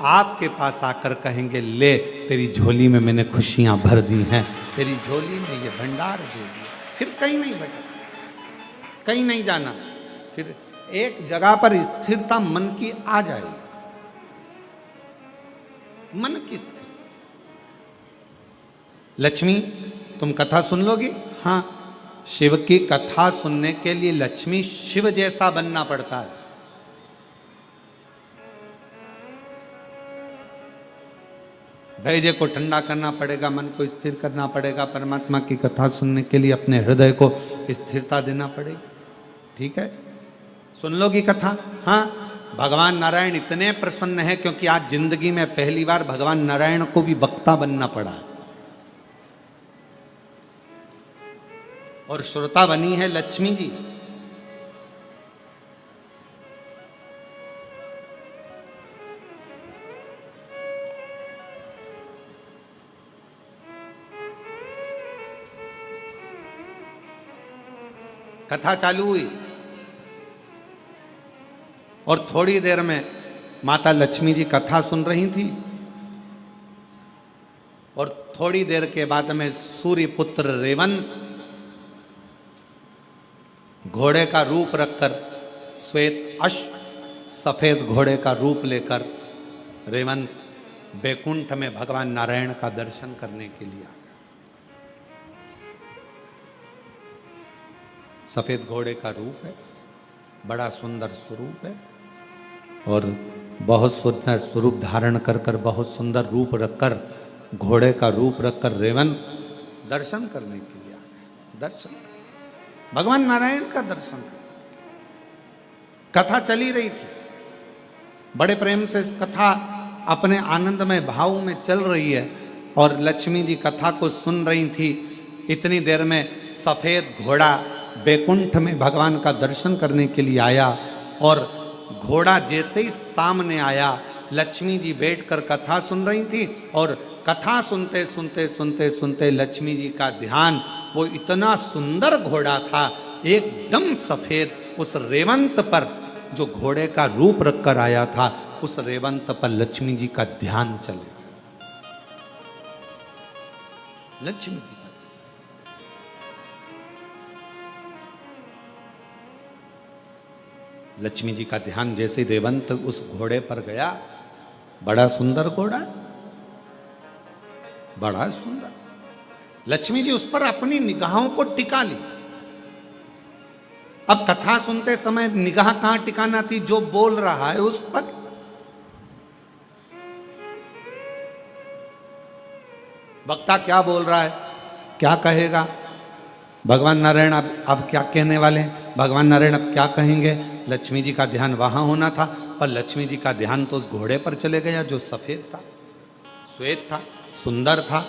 आपके पास आकर कहेंगे, ले तेरी झोली में मैंने खुशियां भर दी हैं, तेरी झोली में ये भंडार दे दिया। फिर कहीं नहीं भटकना, कहीं नहीं जाना, फिर एक जगह पर स्थिरता मन की आ जाएगी। मन की स्थिर। लक्ष्मी, तुम कथा सुन लोगी? हाँ, शिव की कथा सुनने के लिए लक्ष्मी शिव जैसा बनना पड़ता है। धैर्य को ठंडा करना पड़ेगा, मन को स्थिर करना पड़ेगा, परमात्मा की कथा सुनने के लिए अपने हृदय को स्थिरता देना पड़ेगी। ठीक है, सुन लोगी कथा? हाँ, भगवान नारायण इतने प्रसन्न हैं क्योंकि आज जिंदगी में पहली बार भगवान नारायण को भी वक्ता बनना पड़ा, और श्रोता बनी है लक्ष्मी जी। कथा चालू हुई और थोड़ी देर में माता लक्ष्मी जी कथा सुन रही थी, और थोड़ी देर के बाद में सूर्य पुत्र रेवंत घोड़े का रूप रखकर, श्वेत अश्व सफेद घोड़े का रूप लेकर रेवंत बैकुंठ में भगवान नारायण का दर्शन करने के लिए आ गया। सफेद घोड़े का रूप है, बड़ा सुंदर स्वरूप है, और बहुत सुंदर स्वरूप धारण कर कर, बहुत सुंदर रूप रखकर, घोड़े का रूप रखकर रेवंत दर्शन करने के लिए आ गए। दर्शन, भगवान नारायण का दर्शन। कथा चली रही थी, बड़े प्रेम से कथा अपने आनंदमय भाव में चल रही है, और लक्ष्मी जी कथा को सुन रही थी। इतनी देर में सफेद घोड़ा बैकुंठ में भगवान का दर्शन करने के लिए आया, और घोड़ा जैसे ही सामने आया, लक्ष्मी जी बैठकर कथा सुन रही थी, और कथा सुनते सुनते सुनते सुनते लक्ष्मी जी का ध्यान, वो इतना सुंदर घोड़ा था, एकदम सफेद, उस रेवंत पर जो घोड़े का रूप रखकर आया था, उस रेवंत पर लक्ष्मी जी का ध्यान चले। लक्ष्मी जी, लक्ष्मी जी का ध्यान जैसे रेवंत उस घोड़े पर गया, बड़ा सुंदर घोड़ा, बड़ा सुंदर, लक्ष्मी जी उस पर अपनी निगाहों को टिका ली। अब कथा सुनते समय निगाह कहां टिकाना थी, जो बोल रहा है उस पर। वक्ता क्या बोल रहा है, क्या कहेगा, भगवान नारायण अब क्या कहने वाले हैं, भगवान नारायण अब क्या कहेंगे। लक्ष्मी जी का ध्यान वहां होना था, पर लक्ष्मी जी का ध्यान तो उस घोड़े पर चले गया जो सफेद था, श्वेत था, सुंदर था।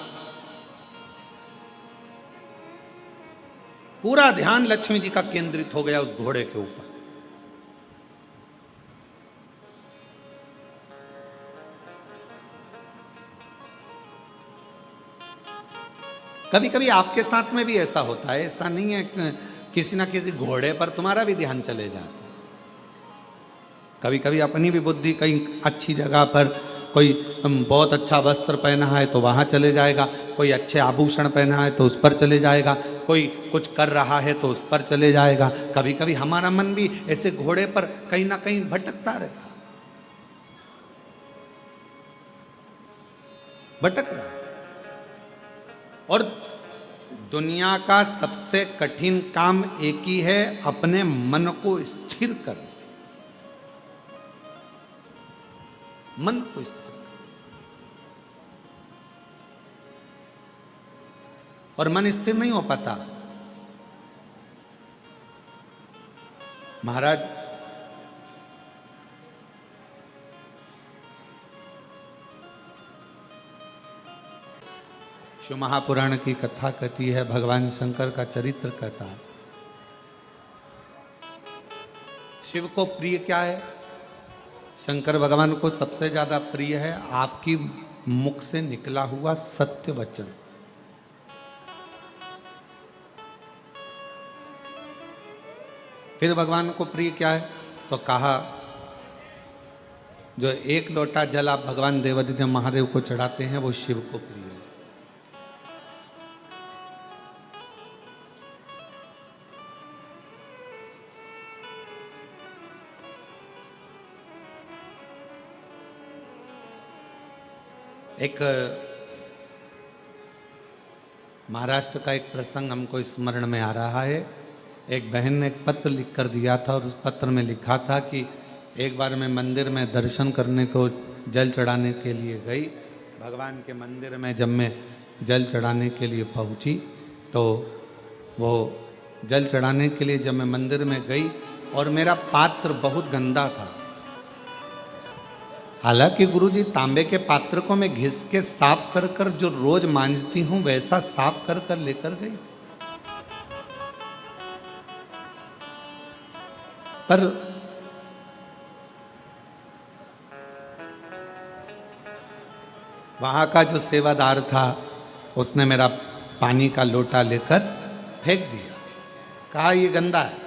पूरा ध्यान लक्ष्मी जी का केंद्रित हो गया उस घोड़े के ऊपर। कभी कभी आपके साथ में भी ऐसा होता है, ऐसा नहीं है, किसी ना किसी घोड़े पर तुम्हारा भी ध्यान चले जाता है। कभी कभी अपनी भी बुद्धि कहीं अच्छी जगह पर, कोई बहुत अच्छा वस्त्र पहना है तो वहाँ चले जाएगा, कोई अच्छे आभूषण पहना है तो उस पर चले जाएगा, कोई कुछ कर रहा है तो उस पर चले जाएगा। कभी कभी हमारा मन भी ऐसे घोड़े पर कहीं ना कहीं भटकता रहता, भटक रहा है। और दुनिया का सबसे कठिन काम एक ही है, अपने मन को स्थिर करना, मन को स्थिर। और मन स्थिर नहीं हो पाता। महाराज शिव महापुराण की कथा कहती है, भगवान शंकर का चरित्र कहता है। शिव को प्रिय क्या है, शंकर भगवान को सबसे ज्यादा प्रिय है आपकी मुख से निकला हुआ सत्य वचन। फिर भगवान को प्रिय क्या है, तो कहा जो एक लोटा जल आप भगवान देवादिदेव महादेव को चढ़ाते हैं वो शिव को प्रिय है। एक महाराष्ट्र का एक प्रसंग हमको स्मरण में आ रहा है। एक बहन ने एक पत्र लिख कर दिया था और उस पत्र में लिखा था कि एक बार मैं मंदिर में दर्शन करने को जल चढ़ाने के लिए गई। भगवान के मंदिर में जब मैं जल चढ़ाने के लिए पहुंची तो वो जल चढ़ाने के लिए जब मैं मंदिर में गई और मेरा पात्र बहुत गंदा था। हालांकि गुरुजी तांबे के पात्र को मैं घिस के साफ कर कर जो रोज मांजती हूं वैसा साफ कर कर लेकर गई, पर वहां का जो सेवादार था उसने मेरा पानी का लोटा लेकर फेंक दिया, कहा ये गंदा है।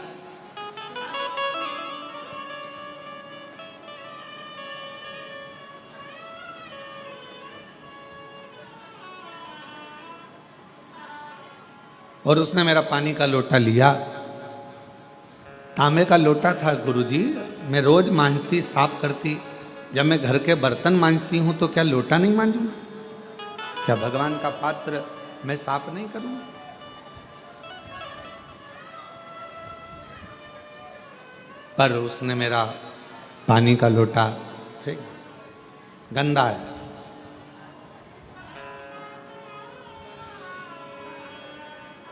और उसने मेरा पानी का लोटा लिया, तांबे का लोटा था गुरुजी, मैं रोज मांजती साफ करती, जब मैं घर के बर्तन मांजती हूं तो क्या लोटा नहीं मांजूंगा, क्या भगवान का पात्र मैं साफ नहीं करूंगा। पर उसने मेरा पानी का लोटा फेंक दिया, गंदा है।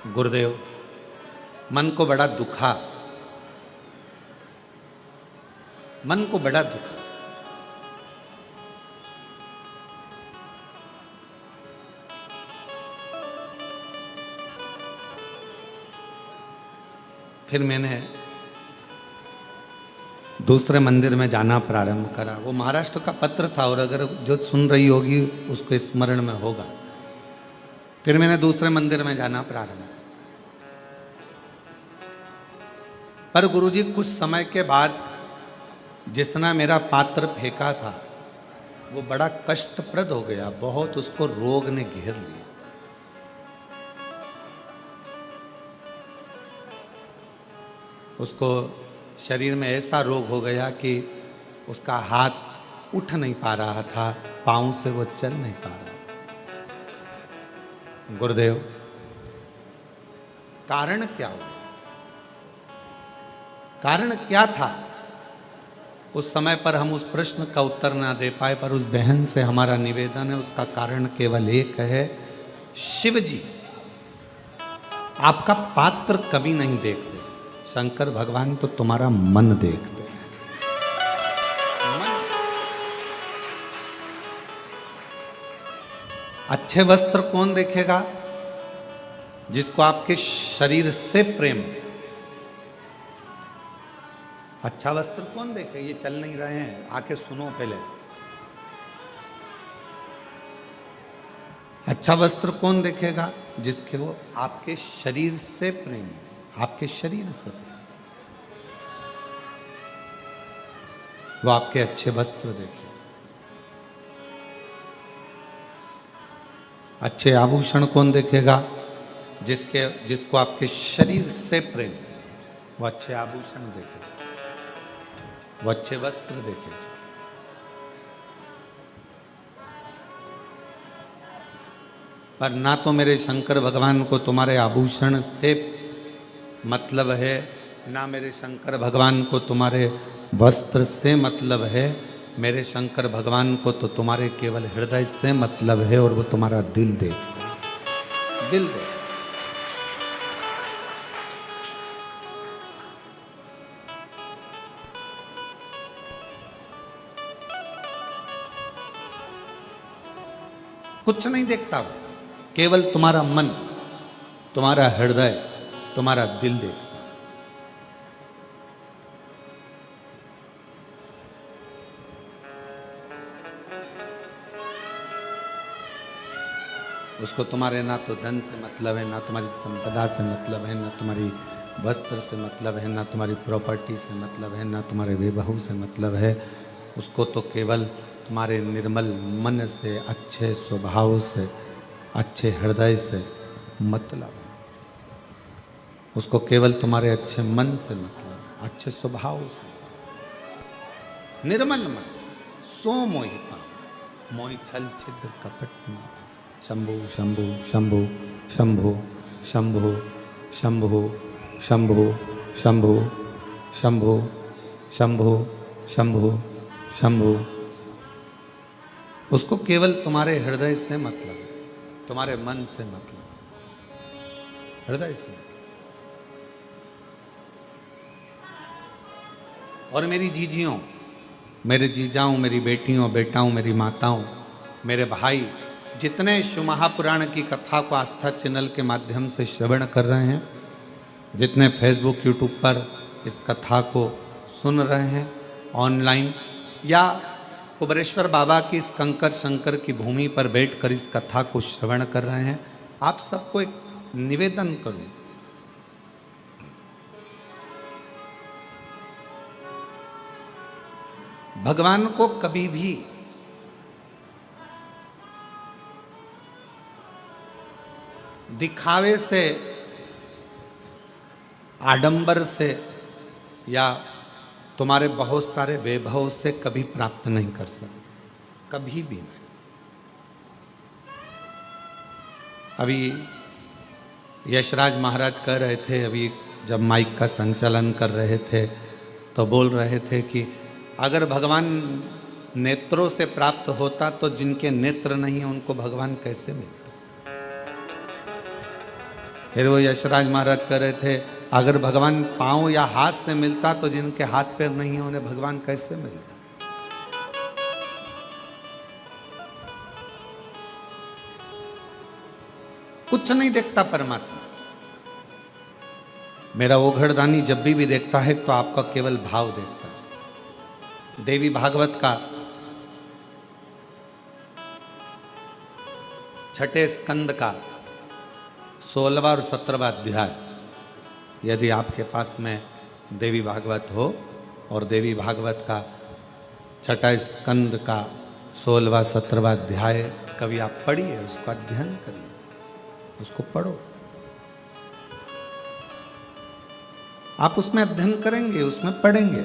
गुरुदेव मन को बड़ा दुखा, मन को बड़ा दुखा। फिर मैंने दूसरे मंदिर में जाना प्रारंभ करा। वो महाराष्ट्र का पत्र था और अगर जो सुन रही होगी उसको स्मरण में होगा। फिर मैंने दूसरे मंदिर में जाना प्रारंभ, पर गुरुजी कुछ समय के बाद जिसने मेरा पात्र फेंका था वो बड़ा कष्टप्रद हो गया, बहुत उसको रोग ने घेर लिया। उसको शरीर में ऐसा रोग हो गया कि उसका हाथ उठ नहीं पा रहा था, पांव से वो चल नहीं पा रहा। गुरुदेव, कारण क्या हुआ? कारण क्या था? उस समय पर हम उस प्रश्न का उत्तर ना दे पाए, पर उस बहन से हमारा निवेदन है, उसका कारण केवल एक है, शिव जी आपका पात्र कभी नहीं देखते, शंकर भगवान तो तुम्हारा मन देखते हैं। अच्छे वस्त्र कौन देखेगा? जिसको आपके शरीर से प्रेम। अच्छा वस्त्र कौन देखे? ये चल नहीं रहे हैं, आके सुनो पहले। अच्छा वस्त्र कौन देखेगा? जिसके वो आपके शरीर से प्रेम, आपके शरीर से प्रेम। वो आपके अच्छे वस्त्र देखे। अच्छे आभूषण कौन देखेगा? जिसको आपके शरीर से प्रेम, वो अच्छे आभूषण देखेगा, वो अच्छे वस्त्र देखेगा। पर ना तो मेरे शंकर भगवान को तुम्हारे आभूषण से मतलब है, ना मेरे शंकर भगवान को तुम्हारे वस्त्र से मतलब है। मेरे शंकर भगवान को तो तुम्हारे केवल हृदय से मतलब है, और वो तुम्हारा दिल देखता है, दिल देखता। कुछ नहीं देखता वो, केवल तुम्हारा मन, तुम्हारा हृदय, तुम्हारा दिल देखता है। उसको तुम्हारे ना तो धन से मतलब है, ना तुम्हारी संपदा से मतलब है, ना तुम्हारी वस्त्र से मतलब है, ना तुम्हारी प्रॉपर्टी से मतलब है, ना तुम्हारे वैभव से मतलब है। उसको तो केवल तुम्हारे निर्मल मन से, अच्छे स्वभाव से, अच्छे हृदय से मतलब है। उसको केवल तुम्हारे अच्छे मन से मतलब, अच्छे स्वभाव से। निर्मल मन सो मोहि पावा, मोहि छल छिद्र कपट मावा। शंभु शंभु शंभु शंभु शंभु शंभु शंभु शंभु शंभु शंभु शंभु शंभु। उसको केवल तुम्हारे हृदय से मतलब है, तुम्हारे मन से मतलब, हृदय से। और मेरी जीजियों, मेरे जीजाओं, मेरी बेटियों, बेटाओं, मेरी माताओं, मेरे भाई, जितने शिव महापुराण की कथा को आस्था चैनल के माध्यम से श्रवण कर रहे हैं, जितने फेसबुक यूट्यूब पर इस कथा को सुन रहे हैं ऑनलाइन, या कुबरेश्वर बाबा की इस कंकर शंकर की भूमि पर बैठकर इस कथा को श्रवण कर रहे हैं, आप सबको एक निवेदन करूं। भगवान को कभी भी दिखावे से, आडंबर से, या तुम्हारे बहुत सारे वैभव से कभी प्राप्त नहीं कर सकते, कभी भी नहीं। अभी यशराज महाराज कह रहे थे, अभी जब माइक का संचालन कर रहे थे तो बोल रहे थे कि अगर भगवान नेत्रों से प्राप्त होता तो जिनके नेत्र नहीं है उनको भगवान कैसे मिलता। फिर वो यशराज महाराज कह रहे थे, अगर भगवान पांव या हाथ से मिलता तो जिनके हाथ पैर नहीं है उन्हें भगवान कैसे मिलता। कुछ नहीं देखता परमात्मा। मेरा ओघड़दानी जब भी देखता है तो आपका केवल भाव देखता है। देवी भागवत का 6ठे स्कंद का 16वां और 17वां अध्याय, यदि आपके पास में देवी भागवत हो और देवी भागवत का 6ठा स्कंद का 16वां 17वां अध्याय कभी आप पढ़िए, उसका अध्ययन करिए, उसको पढ़ो। आप उसमें अध्ययन करेंगे, उसमें पढ़ेंगे।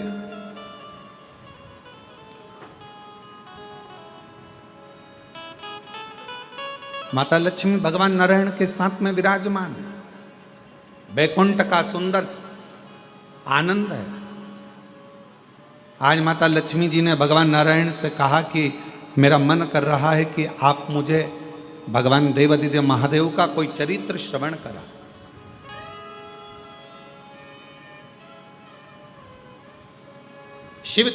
माता लक्ष्मी भगवान नारायण के साथ में विराजमान है। बैकुंठ का सुंदर आनंद है। आज माता लक्ष्मी जी ने भगवान नारायण से कहा कि मेरा मन कर रहा है कि आप मुझे भगवान देवादिदेव महादेव का कोई चरित्र श्रवण करा। शिव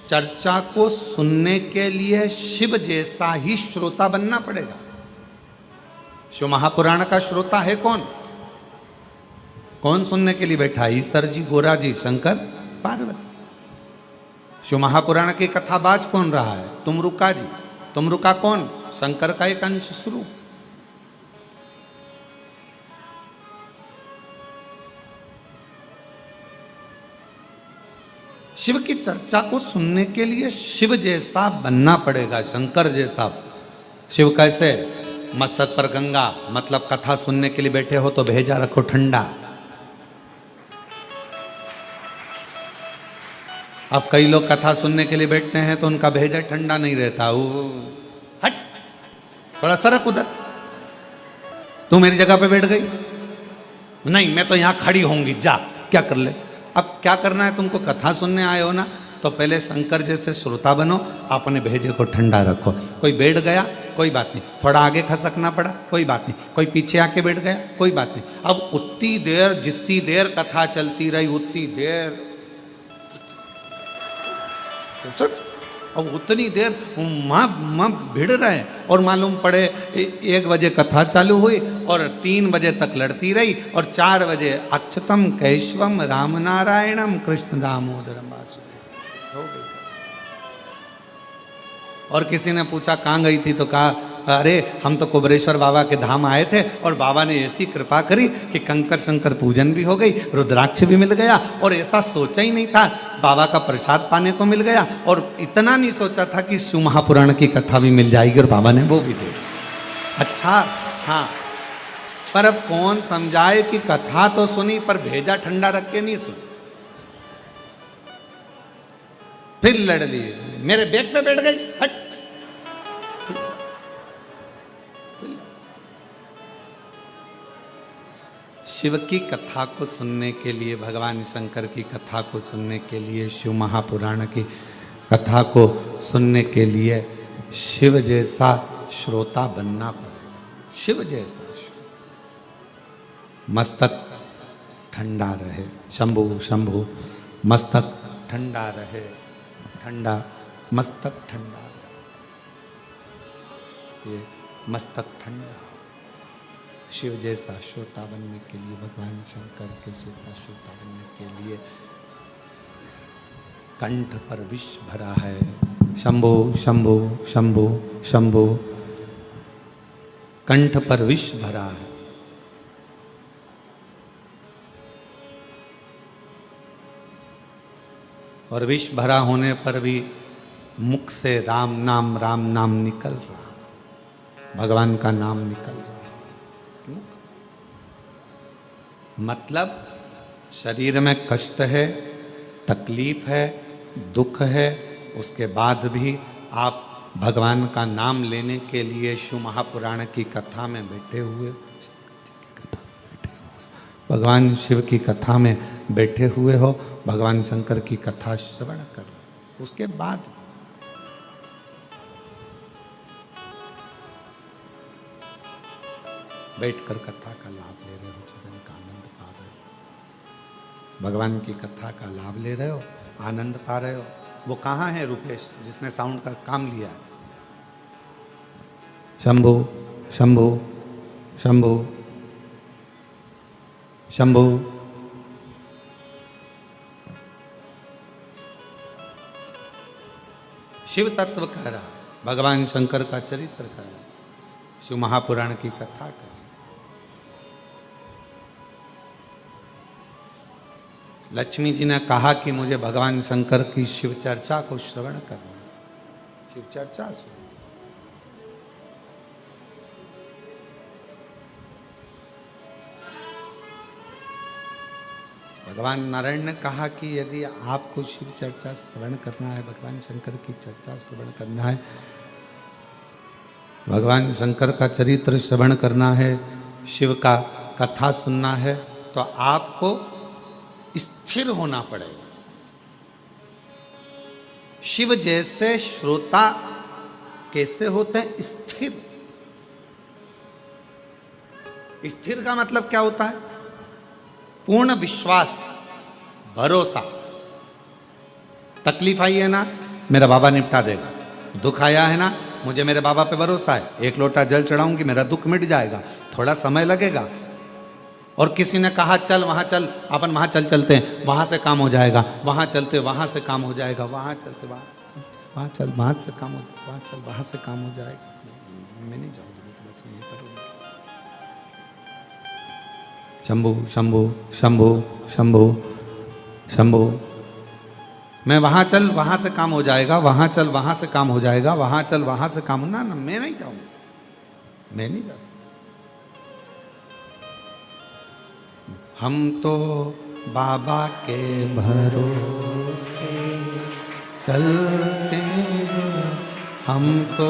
चर्चा को सुनने के लिए शिव जैसा ही श्रोता बनना पड़ेगा। शिव महापुराण का श्रोता है कौन? कौन सुनने के लिए बैठा? ईश्वर जी, गोरा जी, शंकर, पार्वती। शिव महापुराण की कथाबाज कौन रहा है? तुमरुका जी। तुमरुका कौन? शंकर का एक अंश स्वरूप। शिव की चर्चा को सुनने के लिए शिव जैसा बनना पड़ेगा, शंकर जैसा। शिव कैसे? मस्तक पर गंगा, मतलब कथा सुनने के लिए बैठे हो तो भेजा रखो ठंडा। अब कई लोग कथा सुनने के लिए बैठते हैं तो उनका भेजा ठंडा नहीं रहता। वो हट, थोड़ा सरक उधर। तू मेरी जगह पे बैठ गई? नहीं, मैं तो यहां खड़ी होंगी, जा क्या कर ले। अब क्या करना है तुमको? कथा सुनने आए हो ना, तो पहले शंकर जैसे श्रोता बनो, अपने भेजे को ठंडा रखो। कोई बैठ गया, कोई बात नहीं, थोड़ा आगे खसकना पड़ा, कोई बात नहीं, कोई पीछे आके बैठ गया, कोई बात नहीं। अब उतनी देर, जितनी देर कथा चलती रही उतनी देर, अब उतनी देर माँ भिड़ रहे। और मालूम पड़े 1 बजे कथा चालू हुई और 3 बजे तक लड़ती रही, और 4 बजे अक्षतम कैशवम राम नारायणम कृष्ण दामोदरम वासुदेव हो गई। और किसी ने पूछा कहाँ गई थी, तो कहा अरे हम तो कुबरेश्वर बाबा के धाम आए थे और बाबा ने ऐसी कृपा करी कि कंकर शंकर पूजन भी हो गई, रुद्राक्ष भी मिल गया, और ऐसा सोचा ही नहीं था, बाबा का प्रसाद पाने को मिल गया। और इतना नहीं सोचा था कि शिव महापुराण की कथा भी मिल जाएगी, और बाबा ने वो भी दे। अच्छा, हाँ, पर अब कौन समझाए कि कथा तो सुनी पर भेजा ठंडा रख के नहीं सुनी। फिर लड़ लिए, मेरे बैग पे बैठ गई, हट। शिव की कथा को सुनने के लिए, भगवान शंकर की कथा को सुनने के लिए, शिव महापुराण की कथा को सुनने के लिए शिव जैसा श्रोता बनना पड़ेगा। शिव जैसा मस्तक ठंडा रहे। शंभु शंभु, मस्तक ठंडा रहे, ठंडा, मस्तक ठंडा, ये मस्तक ठंडा। शिव जैसा श्रोता बनने के लिए, भगवान शंकर के जैसा श्रोता बनने के लिए कंठ पर विष भरा है। शंभो शंभो शंभो शंभो, कंठ पर विष भरा है। और विष भरा होने पर भी मुख से राम नाम निकल रहा, भगवान का नाम निकल रहा। मतलब शरीर में कष्ट है, तकलीफ है, दुख है, उसके बाद भी आप भगवान का नाम लेने के लिए शिव महापुराण की कथा में बैठे हुए, भगवान शिव की कथा में बैठे हुए हो, भगवान शंकर की कथा श्रवण कर रहे हो, उसके बाद बैठकर कथा का लाभ ले रहे हो, जीवन का आनंद पा रहे हो, भगवान की कथा का लाभ ले रहे हो, आनंद पा रहे हो। वो कहाँ है रुपेश जिसने साउंड का काम लिया? शंभो शंभो शंभो शंभो। शिव तत्व कह रहा, भगवान शंकर का चरित्र कह रहा, शिव महापुराण की कथा कर। लक्ष्मी जी ने कहा कि मुझे भगवान शंकर की शिव चर्चा को श्रवण करना, शिव चर्चा सुन। भगवान नारायण ने कहा कि यदि आपको शिव चर्चा श्रवण करना है, भगवान शंकर की चर्चा श्रवण करना है, भगवान शंकर का चरित्र श्रवण करना है, शिव का कथा सुनना है, तो आपको स्थिर होना पड़ेगा। शिव जैसे श्रोता कैसे होते हैं? स्थिर। स्थिर का मतलब क्या होता है? पूर्ण विश्वास, भरोसा। तकलीफ आई है ना, मेरा बाबा निपटा देगा। दुख आया है ना, मुझे मेरे बाबा पे भरोसा है, एक लोटा जल चढ़ाऊंगी, मेरा दुख मिट जाएगा। थोड़ा समय लगेगा। और किसी ने कहा चल वहां चल, अपन वहां चलते हैं, वहां से काम हो जाएगा, वहां चलते वहां से काम हो जाएगा, वहां चलते वहां चल वहां से काम हो जाएगा, वहां चल वहां से काम हो जाएगा। मैं नहीं जाऊंगी, तो बस यही करूंगी। शंभू शंभू शंभू शंभू शंभू, मैं वहां चल वहां से काम हो जाएगा, वहां चल वहां से काम हो जाएगा, वहां चल वहां से काम ना, मैं नहीं जाऊंगा, मैं नहीं जा सकता। हम तो बाबा के भरोसे चलते हैं, हम तो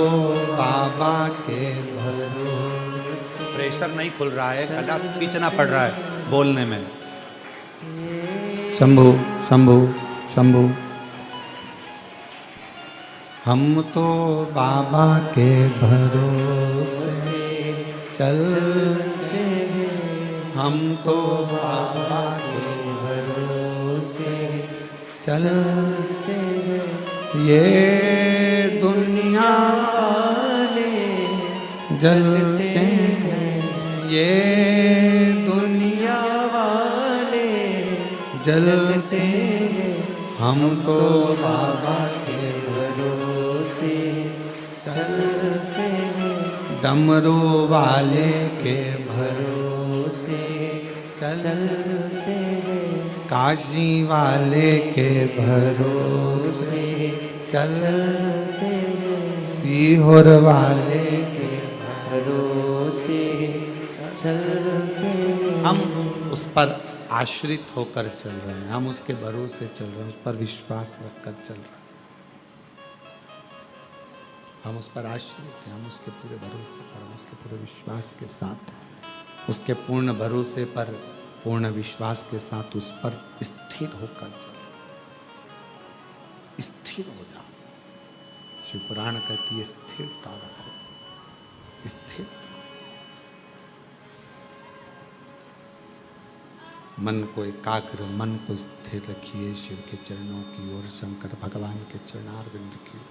बाबा के भरोसे। प्रेशर नहीं खुल रहा है, गला खींचना पड़ रहा है बोलने में। शंभू शंभू शंभू, हम तो बाबा के भरोसे चलते हैं, हम तो बाबा के भरोसे चलते हैं। ये दुनिया वाले जलते हैं, ये दुनिया वाले जलते हैं, हम तो बाबा के भरोसे चलते हैं। डमरू वाले के भरोसे चलते हैं, काशी वाले के भरोसे चलते हैं, सीहोर वाले के भरोसे चलते हैं। हम उस पर आश्रित होकर चल रहे हैं, हम उसके भरोसे चल रहे हैं, उस पर विश्वास रखकर चल रहे हैं, हम उस पर आश्रित हैं, हम उसके पूरे भरोसे पर, हम उसके पूरे विश्वास के साथ, उसके पूर्ण भरोसे पर, पूर्ण विश्वास के साथ उस पर स्थिर होकर चल। स्थिर हो जाओ। शिव पुराण कहती है स्थिरता रखो, स्थिर। मन को एकाग्र, मन को स्थिर रखिए शिव के चरणों की ओर, शंकर भगवान के चरणारविंद की ओर।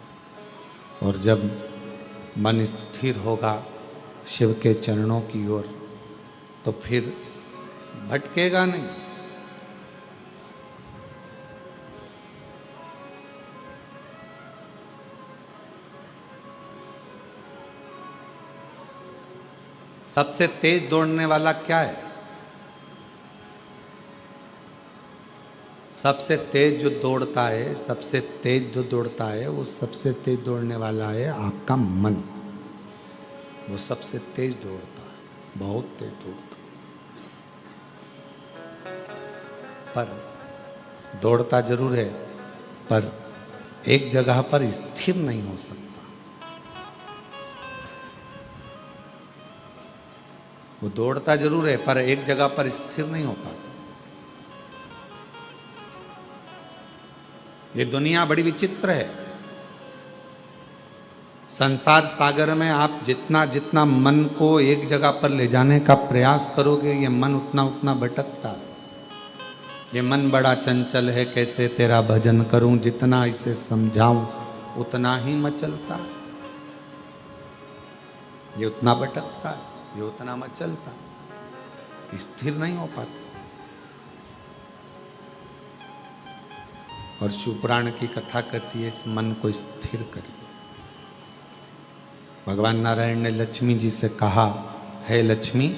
और जब मन स्थिर होगा शिव के चरणों की ओर, तो फिर भटकेगा नहीं। सबसे तेज दौड़ने वाला क्या है? सबसे तेज जो दौड़ता है, सबसे तेज जो दौड़ता है, वो सबसे तेज दौड़ने वाला है आपका मन। वो सबसे तेज दौड़ता है, बहुत तेज दौड़ता है। पर दौड़ता जरूर है, पर एक जगह पर स्थिर नहीं हो सकता। वो दौड़ता जरूर है, पर एक जगह पर स्थिर नहीं हो पाता। ये दुनिया बड़ी विचित्र है। संसार सागर में आप जितना जितना मन को एक जगह पर ले जाने का प्रयास करोगे, ये मन उतना उतना भटकता है। ये मन बड़ा चंचल है, कैसे तेरा भजन करूं, जितना इसे समझाऊं उतना ही मचलता है। ये उतना भटकता है, ये उतना मचलता है, स्थिर नहीं हो पाता। और शिवपुराण की कथा कहती है इस मन को स्थिर करिए। भगवान नारायण ने लक्ष्मी जी से कहा, हे लक्ष्मी,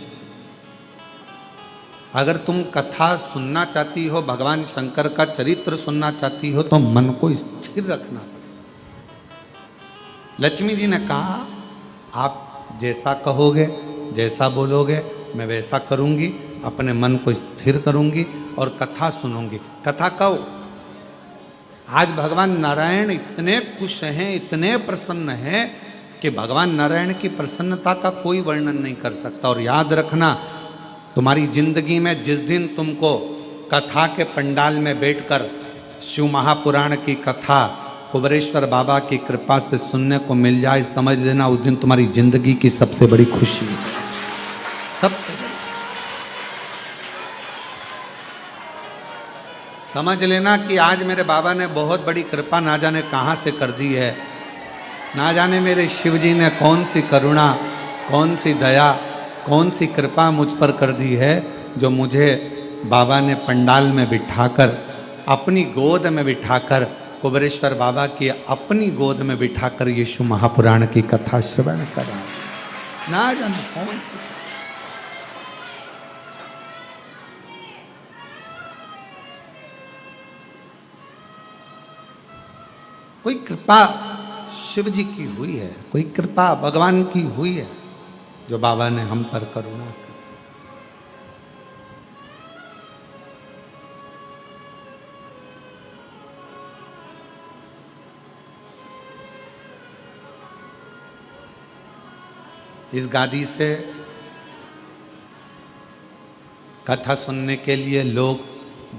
अगर तुम कथा सुनना चाहती हो, भगवान शंकर का चरित्र सुनना चाहती हो, तो मन को स्थिर रखना पड़ेगा। लक्ष्मी जी ने कहा, आप जैसा कहोगे, जैसा बोलोगे, मैं वैसा करूंगी, अपने मन को स्थिर करूंगी और कथा सुनूंगी। कथा कहो। आज भगवान नारायण इतने खुश हैं, इतने प्रसन्न हैं कि भगवान नारायण की प्रसन्नता का कोई वर्णन नहीं कर सकता। और याद रखना, तुम्हारी जिंदगी में जिस दिन तुमको कथा के पंडाल में बैठकर शिव महापुराण की कथा कुबेरेश्वर बाबा की कृपा से सुनने को मिल जाए, समझ लेना उस दिन तुम्हारी जिंदगी की सबसे बड़ी खुशी है, सबसे बड़ी। समझ लेना कि आज मेरे बाबा ने बहुत बड़ी कृपा ना जाने कहाँ से कर दी है, ना जाने मेरे शिव जी ने कौन सी करुणा, कौन सी दया, कौन सी कृपा मुझ पर कर दी है, जो मुझे बाबा ने पंडाल में बिठाकर, अपनी गोद में बिठाकर, कुबेरेश्वर बाबा की अपनी गोद में बिठाकर यीशु महापुराण की कथा श्रवण करा। ना जाने कौन सी। कोई कृपा शिव जी की हुई है, कोई कृपा भगवान की हुई है, जो बाबा ने हम पर करुणा की। इस गादी से कथा सुनने के लिए लोग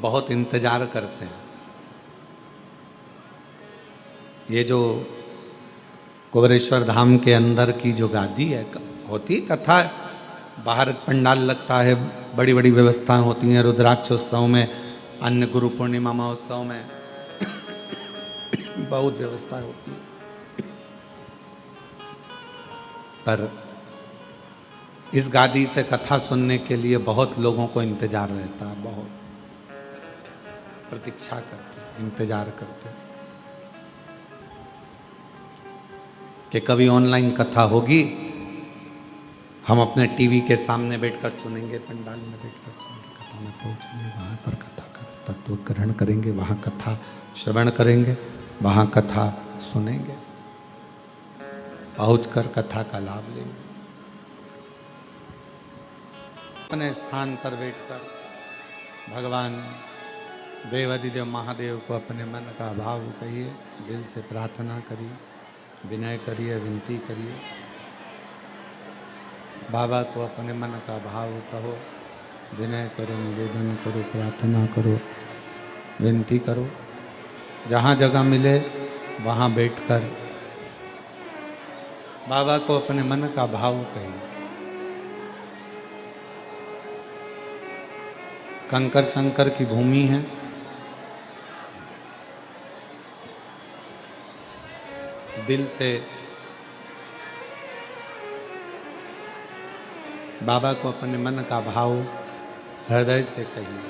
बहुत इंतजार करते हैं। ये जो कुबेरेश्वर धाम के अंदर की जो गादी है, होती कथा, बाहर पंडाल लगता है, बड़ी बड़ी व्यवस्थाएं होती हैं, रुद्राक्षोत्सव में, अन्य गुरु पूर्णिमा महोत्सव में बहुत व्यवस्थाएं होती है। पर इस गादी से कथा सुनने के लिए बहुत लोगों को इंतजार रहता है, बहुत प्रतीक्षा करते हैं, इंतजार करते हैं कि कभी ऑनलाइन कथा होगी, हम अपने टीवी के सामने बैठकर सुनेंगे, पंडाल में बैठकर सुनेंगे, कथा में पहुंचेंगे, वहां पर कथा का तत्व ग्रहण करेंगे, वहां कथा श्रवण करेंगे, वहां कथा सुनेंगे, पहुंचकर कथा का लाभ लेंगे। अपने स्थान पर बैठकर भगवान देवाधिदेव महादेव को अपने मन का भाव कहिए, दिल से प्रार्थना करिए, विनय करिए, विनती करिए। बाबा को अपने मन का भाव कहो, विनय करो, निवेदन करो, प्रार्थना करो, विनती करो। जहाँ जगह मिले वहाँ बैठकर बाबा को अपने मन का भाव कहिए। कंकर शंकर की भूमि है, दिल से बाबा को अपने मन का भाव हृदय से कहिए।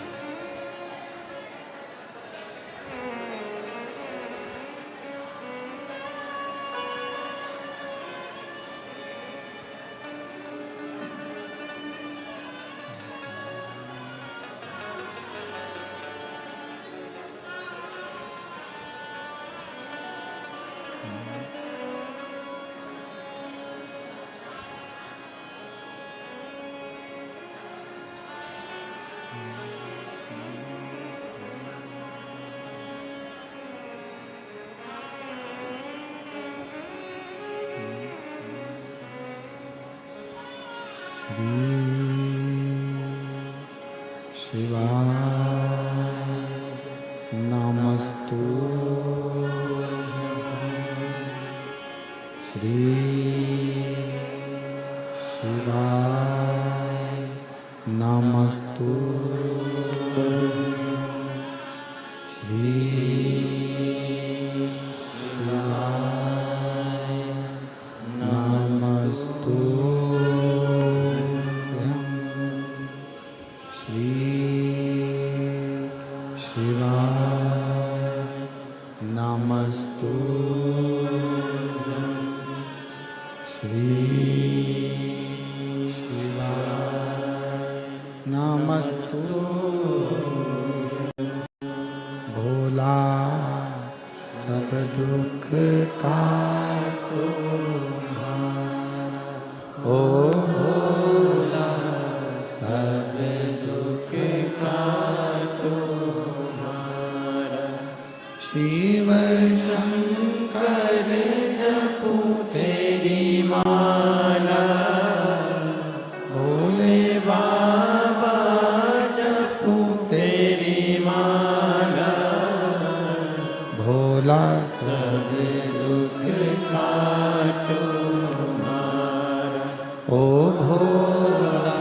सब ओ भोला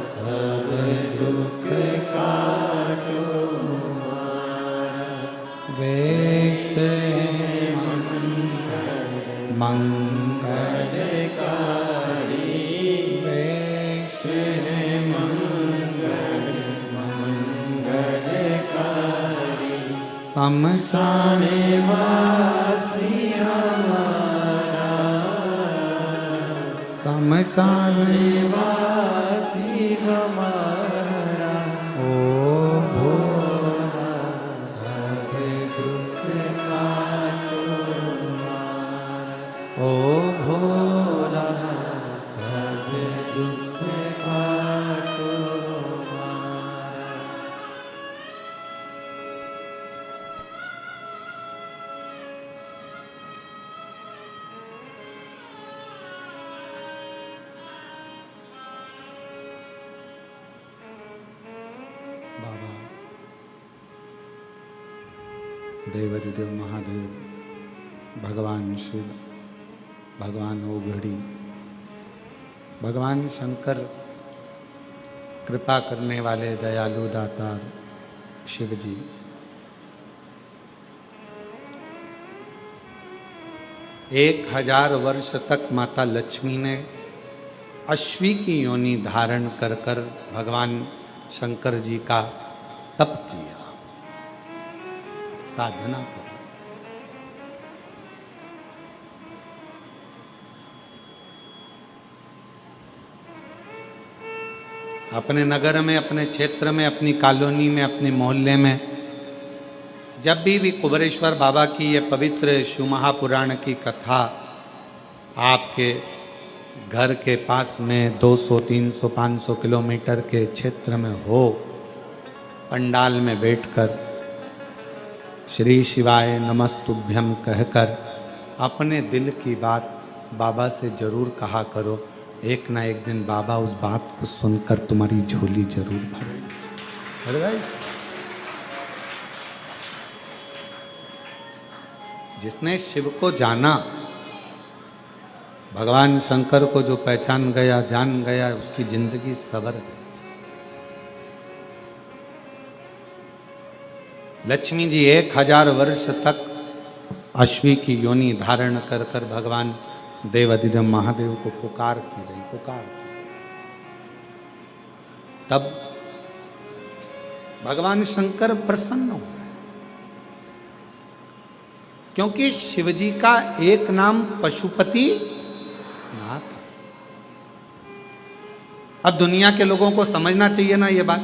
सब दुख काटो हमारा, वेश मंगलकारी, वेश मंगलकारी, शमशान वासी हमारा, शमशान वासी हमारा, ओ भोला सब दुख काटो हमारा, ओ भोला सब दुख काटो हमारा। बाबा देवाधिदेव महादेव, भगवान शिव, भगवान ओघड़ी, भगवान शंकर, कृपा करने वाले दयालु दातार शिव जी, 1000 वर्ष तक माता लक्ष्मी ने अश्वी की योनि धारण कर कर भगवान शंकर जी का तप किया, साधना कर। अपने नगर में, अपने क्षेत्र में, अपनी कॉलोनी में, अपने मोहल्ले में जब भी कुबेरेश्वर बाबा की ये पवित्र शिव महापुराण की कथा आपके घर के पास में 200, 300, 500 किलोमीटर के क्षेत्र में हो, पंडाल में बैठकर श्री शिवाय नमस्तुभ्यम कहकर अपने दिल की बात बाबा से जरूर कहा करो। एक ना एक दिन बाबा उस बात को सुनकर तुम्हारी झोली जरूर भरेंगे। जिसने शिव को जाना, भगवान शंकर को जो पहचान गया, जान गया, उसकी जिंदगी सवर गई। लक्ष्मी जी 1000 वर्ष तक अश्वी की योनि धारण कर कर भगवान देवाधिदेव महादेव को पुकारती रही, पुकारती। तब भगवान शंकर प्रसन्न हो गए, क्योंकि शिवजी का एक नाम पशुपति नाथ। अब दुनिया के लोगों को समझना चाहिए ना ये बात।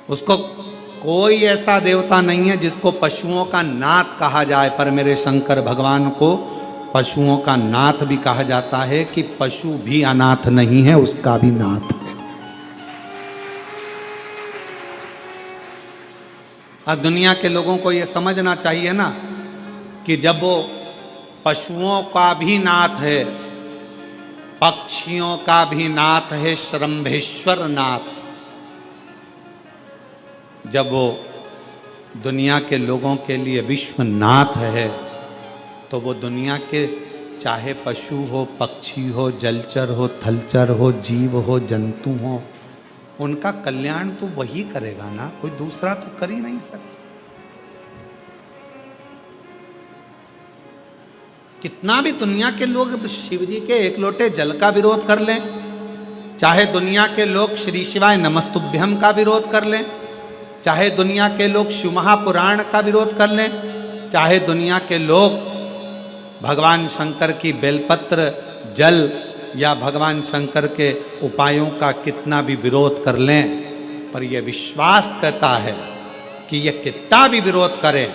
उसको कोई ऐसा देवता नहीं है जिसको पशुओं का नाथ कहा जाए, पर मेरे शंकर भगवान को पशुओं का नाथ भी कहा जाता है कि पशु भी अनाथ नहीं है, उसका भी नाथ है। अब दुनिया के लोगों को यह समझना चाहिए ना कि जब वो पशुओं का भी नाथ है, पक्षियों का भी नाथ है, श्रम्भेश्वर नाथ, जब वो दुनिया के लोगों के लिए विश्वनाथ है, तो वो दुनिया के चाहे पशु हो, पक्षी हो, जलचर हो, थलचर हो, जीव हो, जंतु हो, उनका कल्याण तो वही करेगा ना, कोई दूसरा तो कर ही नहीं सकता। कितना भी दुनिया के लोग शिव जी के एक लोटे जल का विरोध कर लें, चाहे दुनिया के लोग श्री शिवाय नमस्तुभ्यम का विरोध कर लें, चाहे दुनिया के लोग शिव महापुराण का विरोध कर लें, चाहे दुनिया के लोग भगवान शंकर की बेलपत्र जल या भगवान शंकर के उपायों का कितना भी विरोध कर लें, पर यह विश्वास कहता है कि यह कितना भी विरोध करें,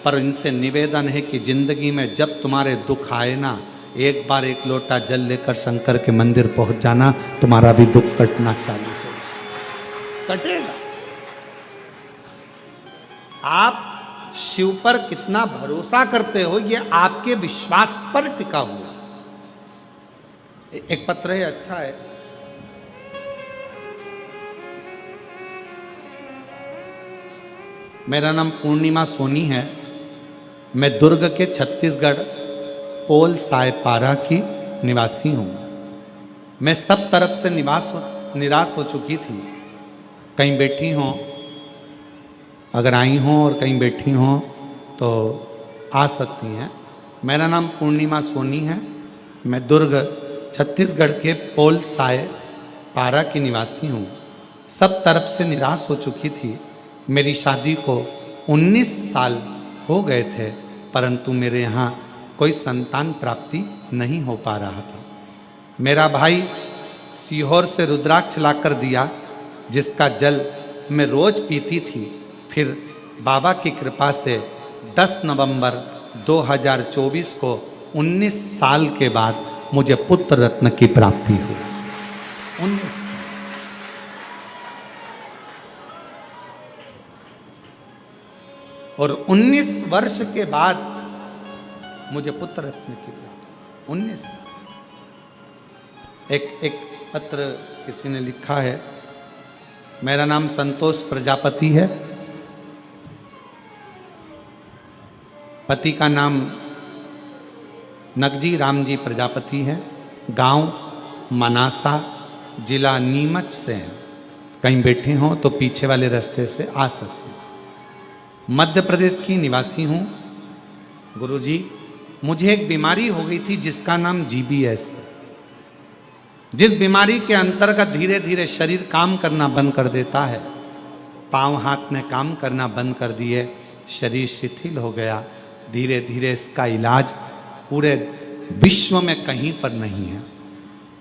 पर इनसे निवेदन है कि जिंदगी में जब तुम्हारे दुख आए ना, एक बार एक लोटा जल लेकर शंकर के मंदिर पहुंच जाना, तुम्हारा भी दुख कटना चालू हो कटेगा। आप शिव पर कितना भरोसा करते हो, ये आपके विश्वास पर टिका हुआ। एक पत्र है, अच्छा है। मेरा नाम पूर्णिमा सोनी है, मैं दुर्ग के छत्तीसगढ़ पोल सायपारा की निवासी हूं। मैं सब तरफ से निराश हो चुकी थी। कहीं बैठी हों, अगर आई हों और कहीं बैठी हों तो आ सकती हैं। मेरा नाम पूर्णिमा सोनी है। मैं दुर्ग छत्तीसगढ़ के पोल साय पारा की निवासी हूँ। सब तरफ से निराश हो चुकी थी। मेरी शादी को 19 साल हो गए थे, परंतु मेरे यहाँ कोई संतान प्राप्ति नहीं हो पा रहा था। मेरा भाई सीहोर से रुद्राक्ष लाकर दिया, जिसका जल मैं रोज पीती थी। फिर बाबा की कृपा से 10 नवंबर 2024 को 19 साल के बाद मुझे पुत्र रत्न की प्राप्ति हुई। 19 और 19 वर्ष के बाद मुझे पुत्र रत्न की प्राप्ति। 19 एक पत्र किसी ने लिखा है। मेरा नाम संतोष प्रजापति है। पति का नाम नगजी रामजी प्रजापति है। गांव मनासा, जिला नीमच से हैं। कहीं बैठे हों तो पीछे वाले रास्ते से आ सकते हैं। मध्य प्रदेश की निवासी हूँ। गुरुजी, मुझे एक बीमारी हो गई थी जिसका नाम GBS है। जिस बीमारी के अंतर्गत धीरे धीरे शरीर काम करना बंद कर देता है। पांव हाथ ने काम करना बंद कर दिए, शरीर शिथिल हो गया। धीरे धीरे इसका इलाज पूरे विश्व में कहीं पर नहीं है।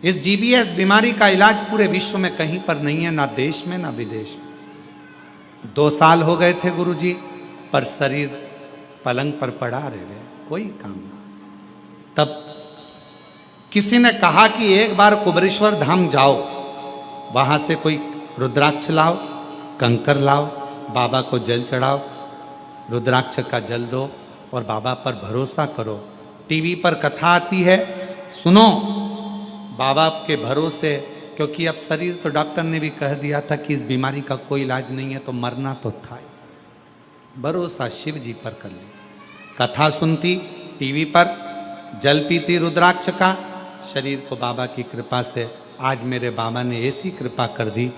इस GBS बीमारी का इलाज पूरे विश्व में कहीं पर नहीं है, ना देश में ना विदेश में। 2 साल हो गए थे गुरुजी, पर शरीर पलंग पर पड़ा रहे, कोई काम ना। तब किसी ने कहा कि एक बार कुबरेश्वर धाम जाओ, वहां से कोई रुद्राक्ष लाओ, कंकर लाओ, बाबा को जल चढ़ाओ, रुद्राक्ष का जल दो और बाबा पर भरोसा करो। टीवी पर कथा आती है, सुनो बाबा के भरोसे, क्योंकि अब शरीर तो डॉक्टर ने भी कह दिया था कि इस बीमारी का कोई इलाज नहीं है, तो मरना तो था ही। भरोसा शिव जी पर कर ली। कथा सुनती टीवी पर, जल पीती रुद्राक्ष का, शरीर को बाबा की कृपा से आज मेरे बाबा ने ऐसी कृपा कर दी।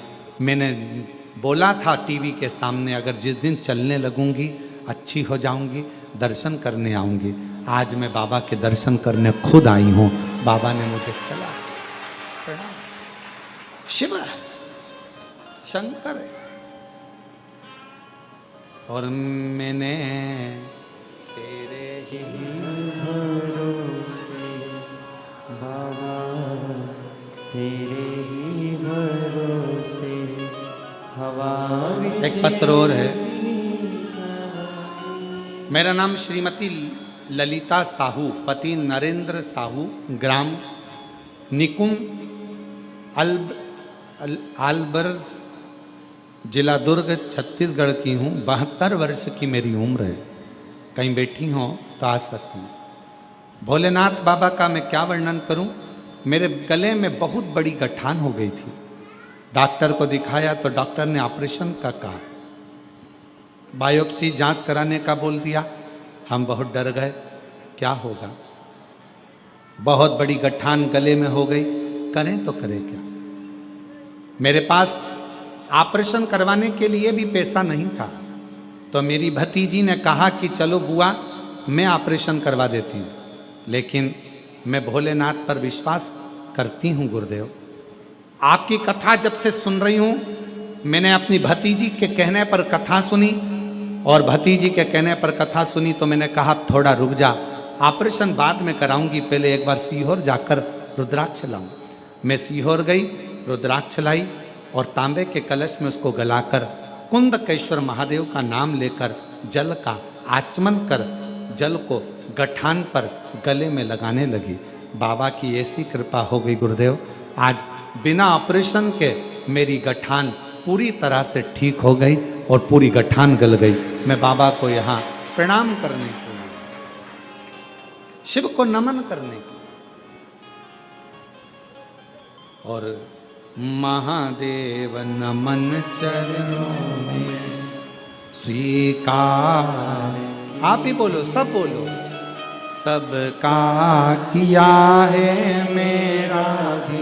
मैंने बोला था टीवी के सामने, अगर जिस दिन चलने लगूंगी अच्छी हो जाऊंगी, दर्शन करने आऊंगी। आज मैं बाबा के दर्शन करने खुद आई हूँ। बाबा ने मुझे चला। शिव शंकर है। और मैंने तेरे ही भरोसे बाबा, तेरे ही भरोसे हवा। एक पत्र और है। मेरा नाम श्रीमती ललिता साहू, पति नरेंद्र साहू, ग्राम निकुम आलबर्ज, जिला दुर्ग छत्तीसगढ़ की हूँ। 72 वर्ष की मेरी उम्र है। कहीं बैठी हो तो आ सकती हूँ। भोलेनाथ बाबा का मैं क्या वर्णन करूं। मेरे गले में बहुत बड़ी गठान हो गई थी। डॉक्टर को दिखाया तो डॉक्टर ने ऑपरेशन का कहा। बायोप्सी जांच कराने का बोल दिया। हम बहुत डर गए, क्या होगा। बहुत बड़ी गठान गले में हो गई, करें तो करें क्या। मेरे पास ऑपरेशन करवाने के लिए भी पैसा नहीं था, तो मेरी भतीजी ने कहा कि चलो बुआ मैं ऑपरेशन करवा देती हूँ। लेकिन मैं भोलेनाथ पर विश्वास करती हूँ गुरुदेव। आपकी कथा जब से सुन रही हूँ, मैंने अपनी भतीजी के कहने पर कथा सुनी, और भतीजी के कहने पर कथा सुनी तो मैंने कहा थोड़ा रुक जा, ऑपरेशन बाद में कराऊंगी, पहले एक बार सीहोर जाकर रुद्राक्ष लाऊं। मैं सीहोर गई, रुद्राक्ष लाई और तांबे के कलश में उसको गलाकर कुंदकेश्वर महादेव का नाम लेकर जल का आचमन कर जल को गठान पर गले में लगाने लगी। बाबा की ऐसी कृपा हो गई गुरुदेव, आज बिना ऑपरेशन के मेरी गठान पूरी तरह से ठीक हो गई और पूरी गठान गल गई। मैं बाबा को यहाँ प्रणाम करने के लिए, शिव को नमन करने के लिए, और महादेव नमन चरणों में स्वीकार। आप ही बोलो, सब बोलो। सबका किया है मेरा भी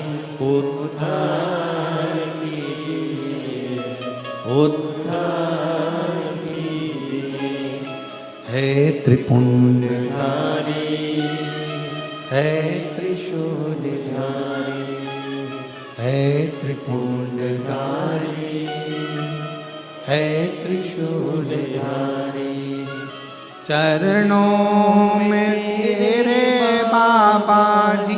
उद्धार कीजिए, उद्धार कीजिए। हे त्रिपुंडधारी, है त्रिशूलधारी, हे त्रिपुंडधारी, है त्रिशूलधारी। चरणों में तेरे बाबा जी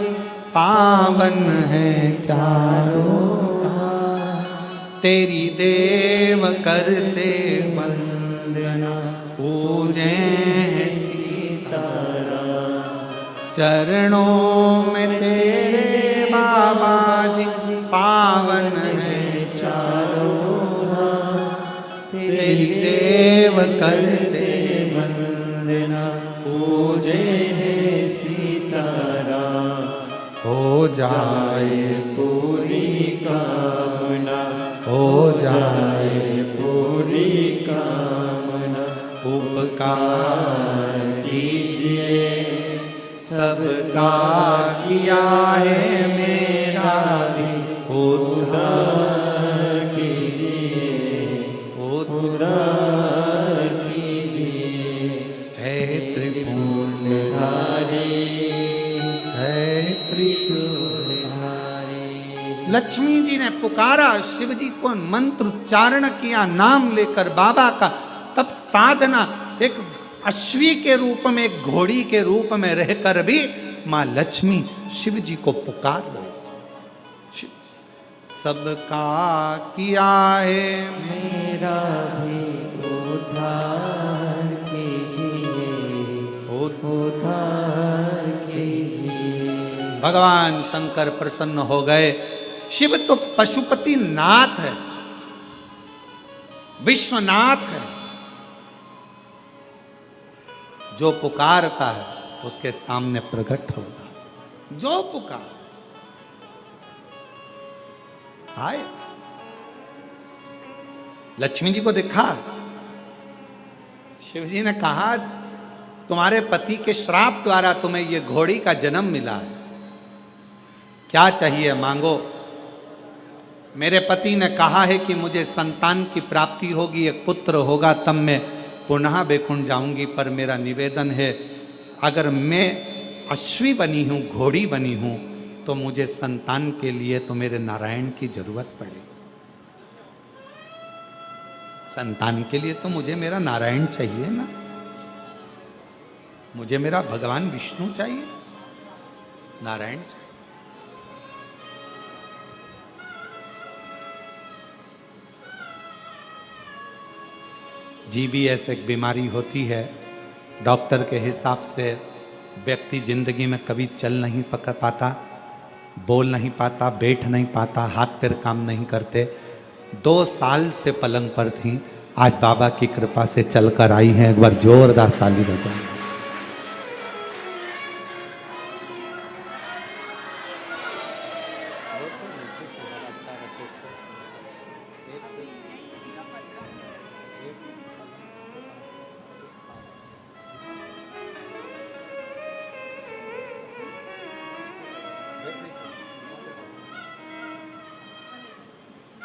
पावन है चारों धाम। तेरी देव करते वंदना पूजे सीताराम। चरणों में तेरे बाबा जी पावन है चारों धाम। तेरी देव करते वंदना पूजे है सीताराम। हो जाए पूरी कामना, हो जाए पूरी कामना। उपकार कीजिए, सबका किया है मेरा भी उद्धार कीजिए, उद्धार कीजिए। है त्रिपुंडधारी, है त्रिशूलधारी। लक्ष्मी जी ने पुकारा, शिव जी को मंत्र उच्चारण किया, नाम लेकर बाबा का। तब साधना एक अश्वी के रूप में, एक घोड़ी के रूप में रहकर भी मां लक्ष्मी शिव जी को पुकार रही। सबका किया है मेरा भी उद्धार कीजिए, उद्धार कीजिए। भगवान शंकर प्रसन्न हो गए। शिव तो पशुपति नाथ है, विश्वनाथ है। जो पुकारता है उसके सामने प्रकट हो जाता। जो पुकार आए, लक्ष्मी जी को देखा। शिव जी ने कहा, तुम्हारे पति के श्राप द्वारा तुम्हें ये घोड़ी का जन्म मिला है, क्या चाहिए मांगो। मेरे पति ने कहा है कि मुझे संतान की प्राप्ति होगी, एक पुत्र होगा, तब मैं पुनः वैकुंठ जाऊंगी। पर मेरा निवेदन है, अगर मैं अश्वी बनी हूं, घोड़ी बनी हूं, तो मुझे संतान के लिए तो मेरे नारायण की जरूरत पड़ेगी। संतान के लिए तो मुझे मेरा नारायण चाहिए ना, मुझे मेरा भगवान विष्णु चाहिए, नारायण चाहिए। जीबीएस एक बीमारी होती है, डॉक्टर के हिसाब से व्यक्ति जिंदगी में कभी चल नहीं पाता, बोल नहीं पाता, बैठ नहीं पाता, हाथ पैर काम नहीं करते। 2 साल से पलंग पर थी, आज बाबा की कृपा से चलकर आई हैं। एक बार जोरदार ताली बजाएं।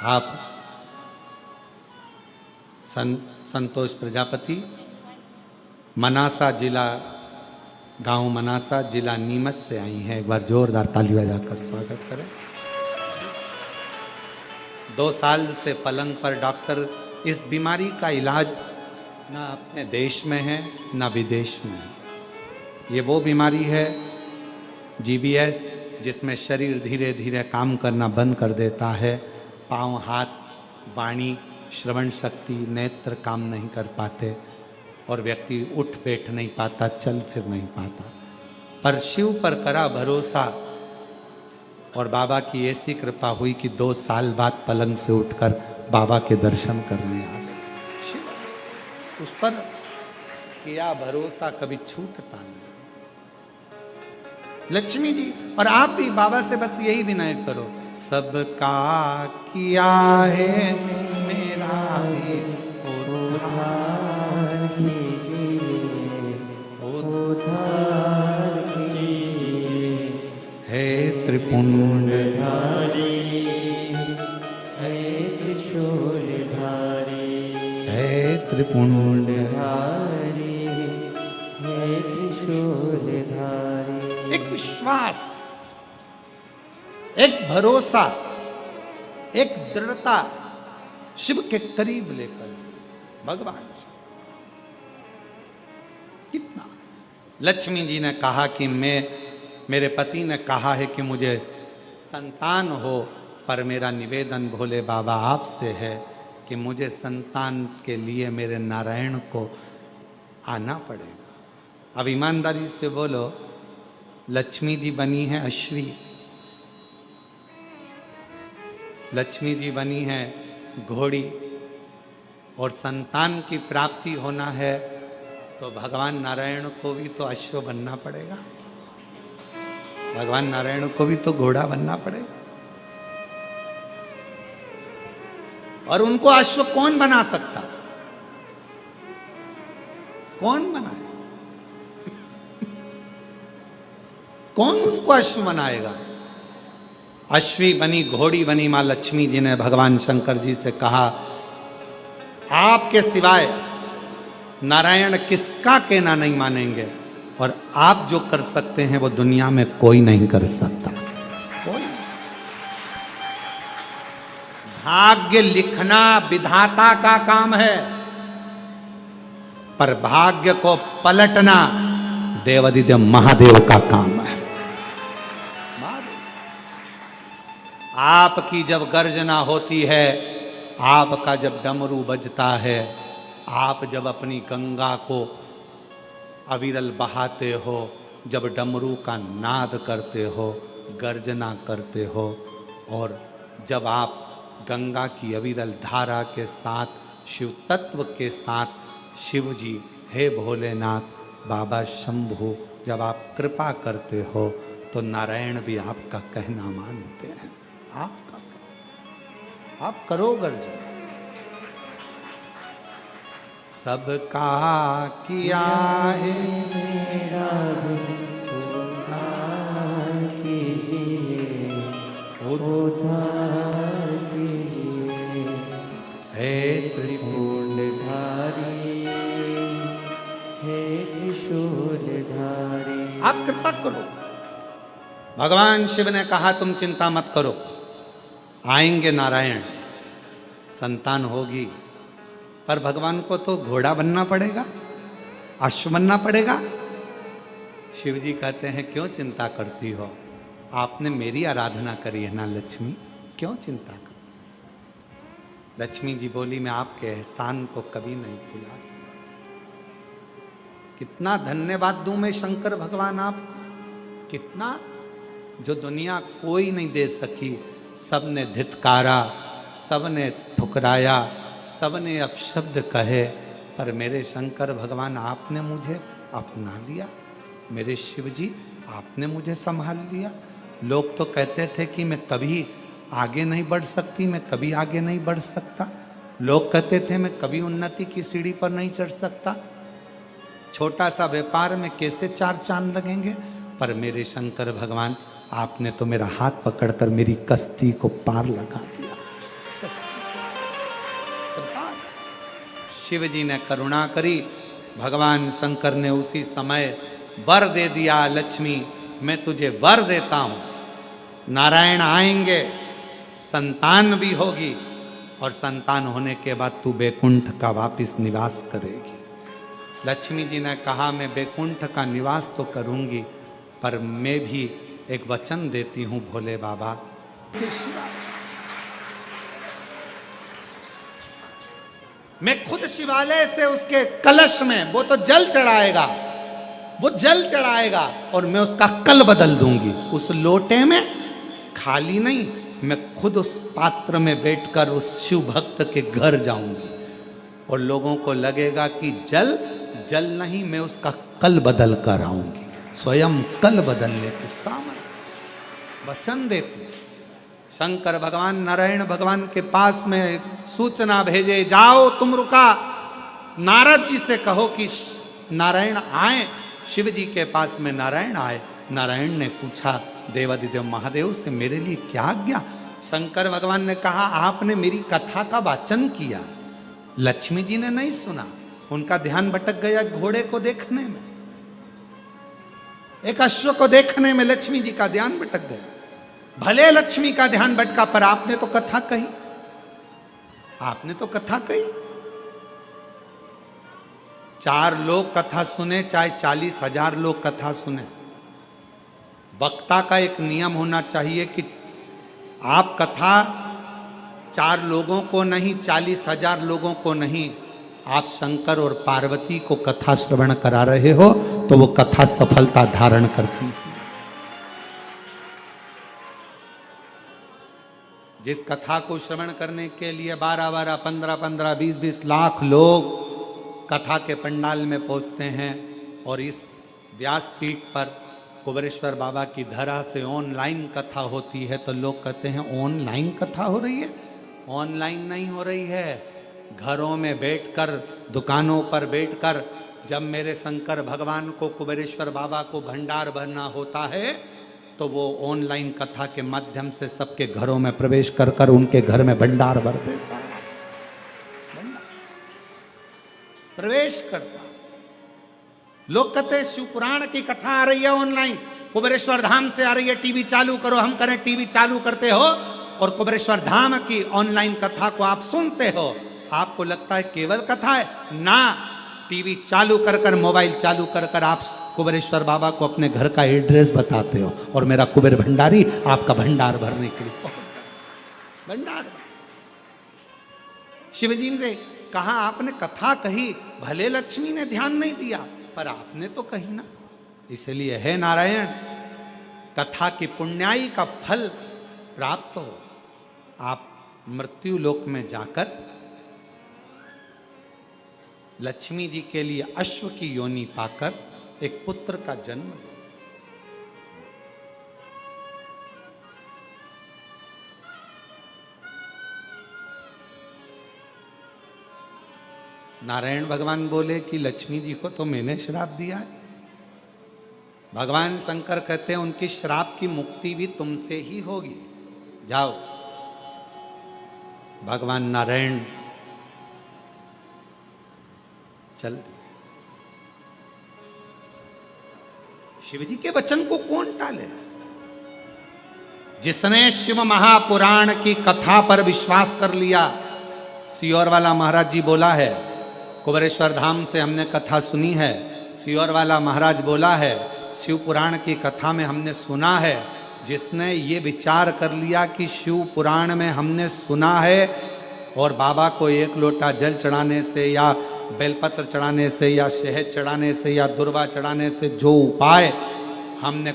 आप संतोष प्रजापति, मनासा जिला, गांव मनासा, जिला नीमच से आई हैं। एक बार जोरदार ताली बजाकर स्वागत करें। 2 साल से पलंग पर डॉक्टर इस बीमारी का इलाज ना अपने देश में है ना विदेश में है। ये वो बीमारी है जीबीएस, जिसमें शरीर धीरे धीरे काम करना बंद कर देता है। पाँव, हाथ, वाणी, श्रवण शक्ति, नेत्र काम नहीं कर पाते और व्यक्ति उठ बैठ नहीं पाता, चल फिर नहीं पाता। पर शिव पर करा भरोसा और बाबा की ऐसी कृपा हुई कि 2 साल बाद पलंग से उठकर बाबा के दर्शन करने आ गए। शिव उस पर किया भरोसा, कभी छूटता नहीं। लक्ष्मी जी और आप भी बाबा से बस यही विनय करो, सबका किया है मेरा भी उद्धार कीजिए, उद्धार कीजिए। हे त्रिपुंडधारी, हे त्रिशूलधारी, हे त्रिपुंडधारी। हे त्रिशूलधारी। एक विश्वास, एक भरोसा, एक दृढ़ता शिव के करीब लेकर भगवान कितना। लक्ष्मी जी ने कहा कि मेरे पति ने कहा है कि मुझे संतान हो, पर मेरा निवेदन भोले बाबा आपसे है कि मुझे संतान के लिए मेरे नारायण को आना पड़ेगा। अब ईमानदारी से बोलो, लक्ष्मी जी बनी है अश्वी, लक्ष्मी जी बनी है घोड़ी, और संतान की प्राप्ति होना है तो भगवान नारायण को भी तो अश्व बनना पड़ेगा, भगवान नारायण को भी तो घोड़ा बनना पड़ेगा। और उनको अश्व कौन बना सकता? कौन बनाए? कौन उनको अश्व बनाएगा? अश्वी बनी, घोड़ी बनी मां लक्ष्मी जी ने भगवान शंकर जी से कहा, आपके सिवाय नारायण किसका कहना नहीं मानेंगे, और आप जो कर सकते हैं वो दुनिया में कोई नहीं कर सकता। कोई। भाग्य लिखना विधाता का काम है, पर भाग्य को पलटना देवादिदेव महादेव का काम है। आपकी जब गर्जना होती है, आपका जब डमरू बजता है, आप जब अपनी गंगा को अविरल बहाते हो, जब डमरू का नाद करते हो, गर्जना करते हो, और जब आप गंगा की अविरल धारा के साथ, शिव तत्व के साथ, शिव जी हे भोलेनाथ बाबा शंभु जब आप कृपा करते हो, तो नारायण भी आपका कहना मानते हैं। आप करो गर्जन। सबका किया है मेरा भी उद्धार कीजिए, उद्धार कीजिए। हे त्रिपुंडधारी, हे त्रिशूलधारी। आप कृपा करो। भगवान शिव ने कहा तुम चिंता मत करो, आएंगे नारायण, संतान होगी, पर भगवान को तो घोड़ा बनना पड़ेगा, अश्व बनना पड़ेगा। शिव जी कहते हैं क्यों चिंता करती हो, आपने मेरी आराधना करी है ना लक्ष्मी, क्यों चिंता कर। लक्ष्मी जी बोली मैं आपके एहसान को कभी नहीं भुला सकती। कितना धन्यवाद दूं मैं शंकर भगवान आपको, कितना, जो दुनिया कोई नहीं दे सकी। सबने धित्कारा, सबने ठुकराया, सबने अपशब्द कहे, पर मेरे शंकर भगवान आपने मुझे अपना लिया। मेरे शिव जी आपने मुझे संभाल लिया। लोग तो कहते थे कि मैं कभी आगे नहीं बढ़ सकती, मैं कभी आगे नहीं बढ़ सकता। लोग कहते थे मैं कभी उन्नति की सीढ़ी पर नहीं चढ़ सकता। छोटा सा व्यापार में कैसे 4 चांद लगेंगे, पर मेरे शंकर भगवान आपने तो मेरा हाथ पकड़कर मेरी कश्ती को पार लगा दिया। शिव जी ने करुणा करी, भगवान शंकर ने उसी समय वर दे दिया, लक्ष्मी मैं तुझे वर देता हूं, नारायण आएंगे, संतान भी होगी, और संतान होने के बाद तू बैकुंठ का वापिस निवास करेगी। लक्ष्मी जी ने कहा मैं बैकुंठ का निवास तो करूंगी, पर मैं भी एक वचन देती हूं भोले बाबा, मैं खुद शिवालय से उसके कलश में वो तो जल चढ़ाएगा, वो जल चढ़ाएगा, और मैं उसका कल बदल दूंगी। उस लोटे में खाली नहीं, मैं खुद उस पात्र में बैठकर उस शिव भक्त के घर जाऊंगी, और लोगों को लगेगा कि जल जल नहीं, मैं उसका कल बदल कर आऊंगी। स्वयं कल बदलने के सामने वचन देती। शंकर भगवान नारायण भगवान के पास में सूचना भेजे, जाओ तुम रुका, नारद जी से कहो कि नारायण आए। शिव जी के पास में नारायण आए। नारायण ने पूछा देवादिदेव महादेव से मेरे लिए क्या आज्ञा। शंकर भगवान ने कहा आपने मेरी कथा का वाचन किया, लक्ष्मी जी ने नहीं सुना, उनका ध्यान भटक गया घोड़े को देखने में, एक अश्व को देखने में लक्ष्मी जी का ध्यान भटक गया। भले लक्ष्मी का ध्यान भटका पर आपने तो कथा कही, आपने तो कथा कही। 4 लोग कथा सुने चाहे 40,000 लोग कथा सुने, वक्ता का एक नियम होना चाहिए कि आप कथा 4 लोगों को नहीं 40,000 लोगों को नहीं, आप शंकर और पार्वती को कथा श्रवण करा रहे हो तो वो कथा सफलता धारण करती है। जिस कथा को श्रवण करने के लिए 12-12, 15-15, 20-20 लाख लोग कथा के पंडाल में पहुंचते हैं, और इस व्यासपीठ पर कुबेरेश्वर बाबा की धरा से ऑनलाइन कथा होती है तो लोग कहते हैं ऑनलाइन कथा हो रही है। ऑनलाइन नहीं हो रही है, घरों में बैठकर, दुकानों पर बैठकर, जब मेरे शंकर भगवान को, कुबेरेश्वर बाबा को भंडार भरना होता है तो वो ऑनलाइन कथा के माध्यम से सबके घरों में प्रवेश कर कर उनके घर में भंडार भर देता है, प्रवेश करता। लोग कहते हैं शिव पुराण की कथा आ रही है ऑनलाइन, कुबेरेश्वर धाम से आ रही है, टीवी चालू करो। हम करें टीवी चालू करते हो और कुबेरेश्वर धाम की ऑनलाइन कथा को आप सुनते हो, आपको लगता है केवल कथा है ना। टीवी चालू कर कर, मोबाइल चालू कर कर आप कुबेरेश्वर बाबा को अपने घर का एड्रेस बताते हो और मेरा कुबेर भंडारी आपका भंडार भरने के लिए भंडार। शिवजी ने कहा आपने कथा कही, भले लक्ष्मी ने ध्यान नहीं दिया पर आपने तो कही ना। इसलिए है नारायण, कथा की पुण्याई का फल प्राप्त हो, आप मृत्यु लोक में जाकर लक्ष्मी जी के लिए अश्व की योनि पाकर एक पुत्र का जन्म दो। नारायण भगवान बोले कि लक्ष्मी जी को तो मैंने श्राप दिया है। भगवान शंकर कहते हैं उनकी श्राप की मुक्ति भी तुमसे ही होगी, जाओ। भगवान नारायण चल दिए। शिवजी के वचन को कौन टाले? जिसने शिव महापुराण की कथा पर विश्वास कर लिया। सियोर वाला महाराज जी बोला है, कुबेरेश्वर धाम से हमने कथा सुनी है। सियोर वाला महाराज बोला है, शिव पुराण की कथा में हमने सुना है। जिसने ये विचार कर लिया कि शिव पुराण में हमने सुना है और बाबा को 1 लोटा जल चढ़ाने से या बेलपत्र चढ़ाने से या शहद चढ़ाने से या दुर्वा चढ़ाने से जो उपाय हमने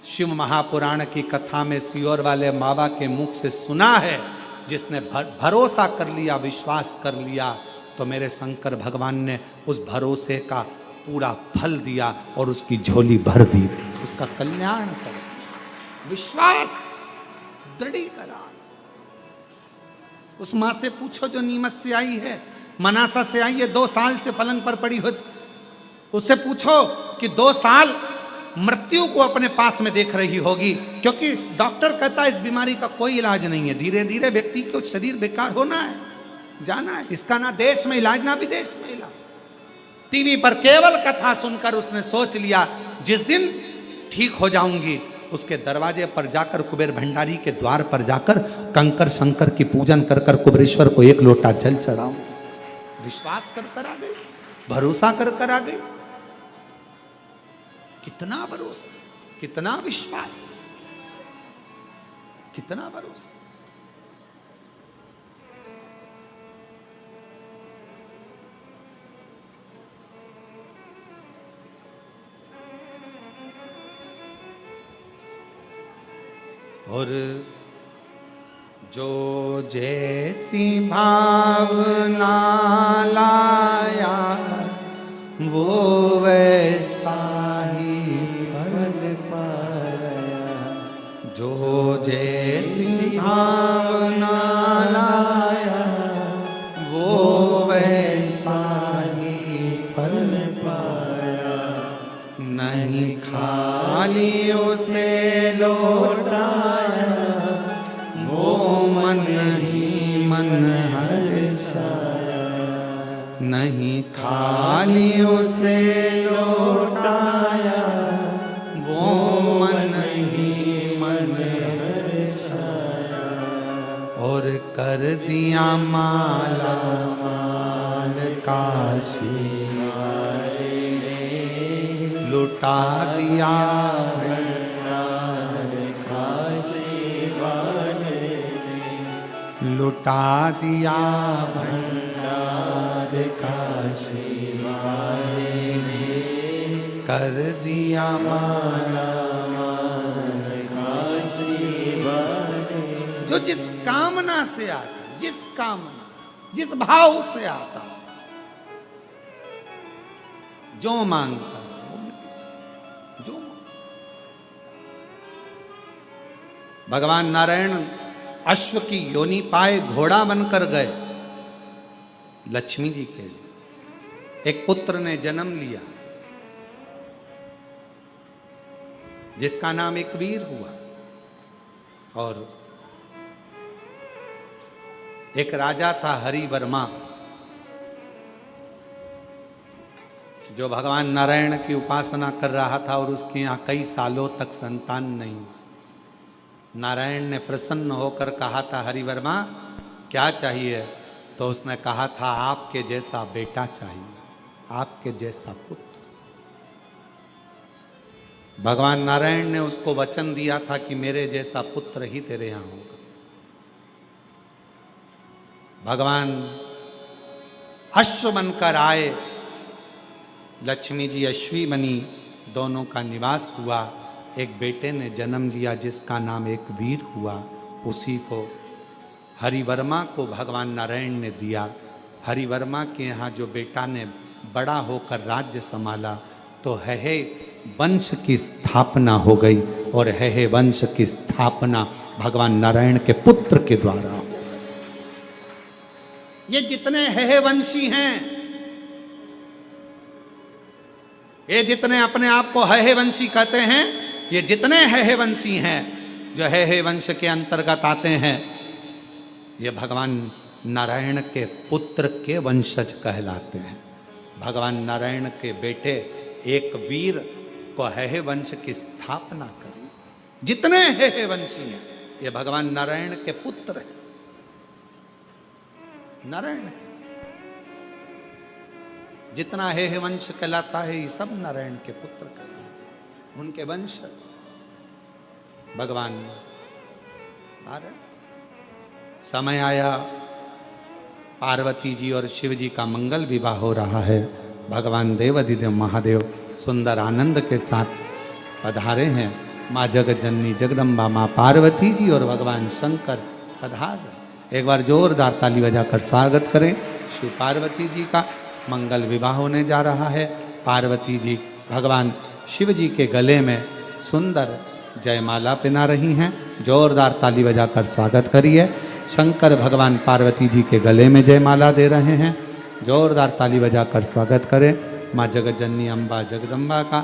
शिव महापुराण की कथा में सियोर वाले बाबा के मुख से सुना है, जिसने भरोसा कर लिया, विश्वास कर लिया, तो मेरे शंकर भगवान ने उस भरोसे का पूरा फल दिया और उसकी झोली भर दी, उसका कल्याण कर। विश्वास दृढ़ीकरण। उस मां से पूछो जो नीमच से आई है, मनासा से आई है, 2 साल से पलंग पर पड़ी हो, उससे पूछो कि 2 साल मृत्यु को अपने पास में देख रही होगी, क्योंकि डॉक्टर कहता है इस बीमारी का कोई इलाज नहीं है, धीरे धीरे व्यक्ति को शरीर बेकार होना है, जाना है। इसका ना देश में इलाज ना विदेश में इलाज। टीवी पर केवल कथा सुनकर उसने सोच लिया जिस दिन ठीक हो जाऊंगी उसके दरवाजे पर जाकर, कुबेर भंडारी के द्वार पर जाकर कंकर शंकर की पूजन कर कर कुबेरेश्वर को 1 लोटा जल चढ़ाऊंगी। विश्वास कर कर आ गई, भरोसा कर कर आ गई। कितना भरोसा, कितना विश्वास, कितना भरोसा। और जो जैसी भावना लाया वो वैसा ही फल पाया। जो जैसी भावना लाया वो वैसा ही फल पाया। नहीं खाली उसे और कर दिया माला माल काशी वाले ने, लुटा दिया भंडार काशी वाले ने, लुटा दिया भंडार काशी वाले ने, कर दिया माला माल काशी वाले। जो जिस कामना से आता, जिस कामना, जिस भाव से आता, जो मांगता वो मिलता, जो भगवान नारायण अश्व की योनि पाए घोड़ा बनकर गए लक्ष्मी जी के लिए। एक पुत्र ने जन्म लिया जिसका नाम एक वीर हुआ, और एक राजा था हरिवर्मा जो भगवान नारायण की उपासना कर रहा था और उसके यहाँ कई सालों तक संतान नहीं। नारायण ने प्रसन्न होकर कहा था, हरिवर्मा क्या चाहिए? तो उसने कहा था, आपके जैसा बेटा चाहिए, आपके जैसा पुत्र। भगवान नारायण ने उसको वचन दिया था कि मेरे जैसा पुत्र ही तेरे यहाँ होगा। भगवान अश्व बनकर आए, लक्ष्मी जी अश्वी बनी, दोनों का निवास हुआ। एक बेटे ने जन्म लिया जिसका नाम एक वीर हुआ। उसी को हरिवर्मा को भगवान नारायण ने दिया। हरिवर्मा के यहाँ जो बेटा ने बड़ा होकर राज्य संभाला तो है वंश की स्थापना हो गई, और है वंश की स्थापना भगवान नारायण के पुत्र के द्वारा। ये जितने है वंशी हैं, ये जितने अपने आप को है वंशी कहते हैं, ये जितने है वंशी हैं, जो है वंश के अंतर्गत आते हैं, ये भगवान नारायण के पुत्र के वंशज कहलाते हैं। भगवान नारायण के बेटे एक वीर को है वंश की स्थापना करी। जितने है वंशी हैं, ये भगवान नारायण के पुत्र हैं। नारायण के जितना है वंश कहलाता है, ये सब नारायण के पुत्र कहलाते, उनके वंश भगवान नारायण। समय आया, पार्वती जी और शिव जी का मंगल विवाह हो रहा है। भगवान देवाधिदेव महादेव सुंदर आनंद के साथ पधारे हैं। माँ जगत जननी जगदम्बा माँ पार्वती जी और भगवान शंकर पधार रहे। एक बार जोरदार ताली बजाकर स्वागत करें। श्री पार्वती जी का मंगल विवाह होने जा रहा है। पार्वती जी भगवान शिव जी के गले में सुंदर जयमाला पहना रही हैं। जोरदार ताली बजाकर स्वागत करिए। शंकर भगवान पार्वती जी के गले में जयमाला दे रहे हैं। जोरदार ताली बजाकर स्वागत करें। माँ जगत जननी अम्बा जगदम्बा का।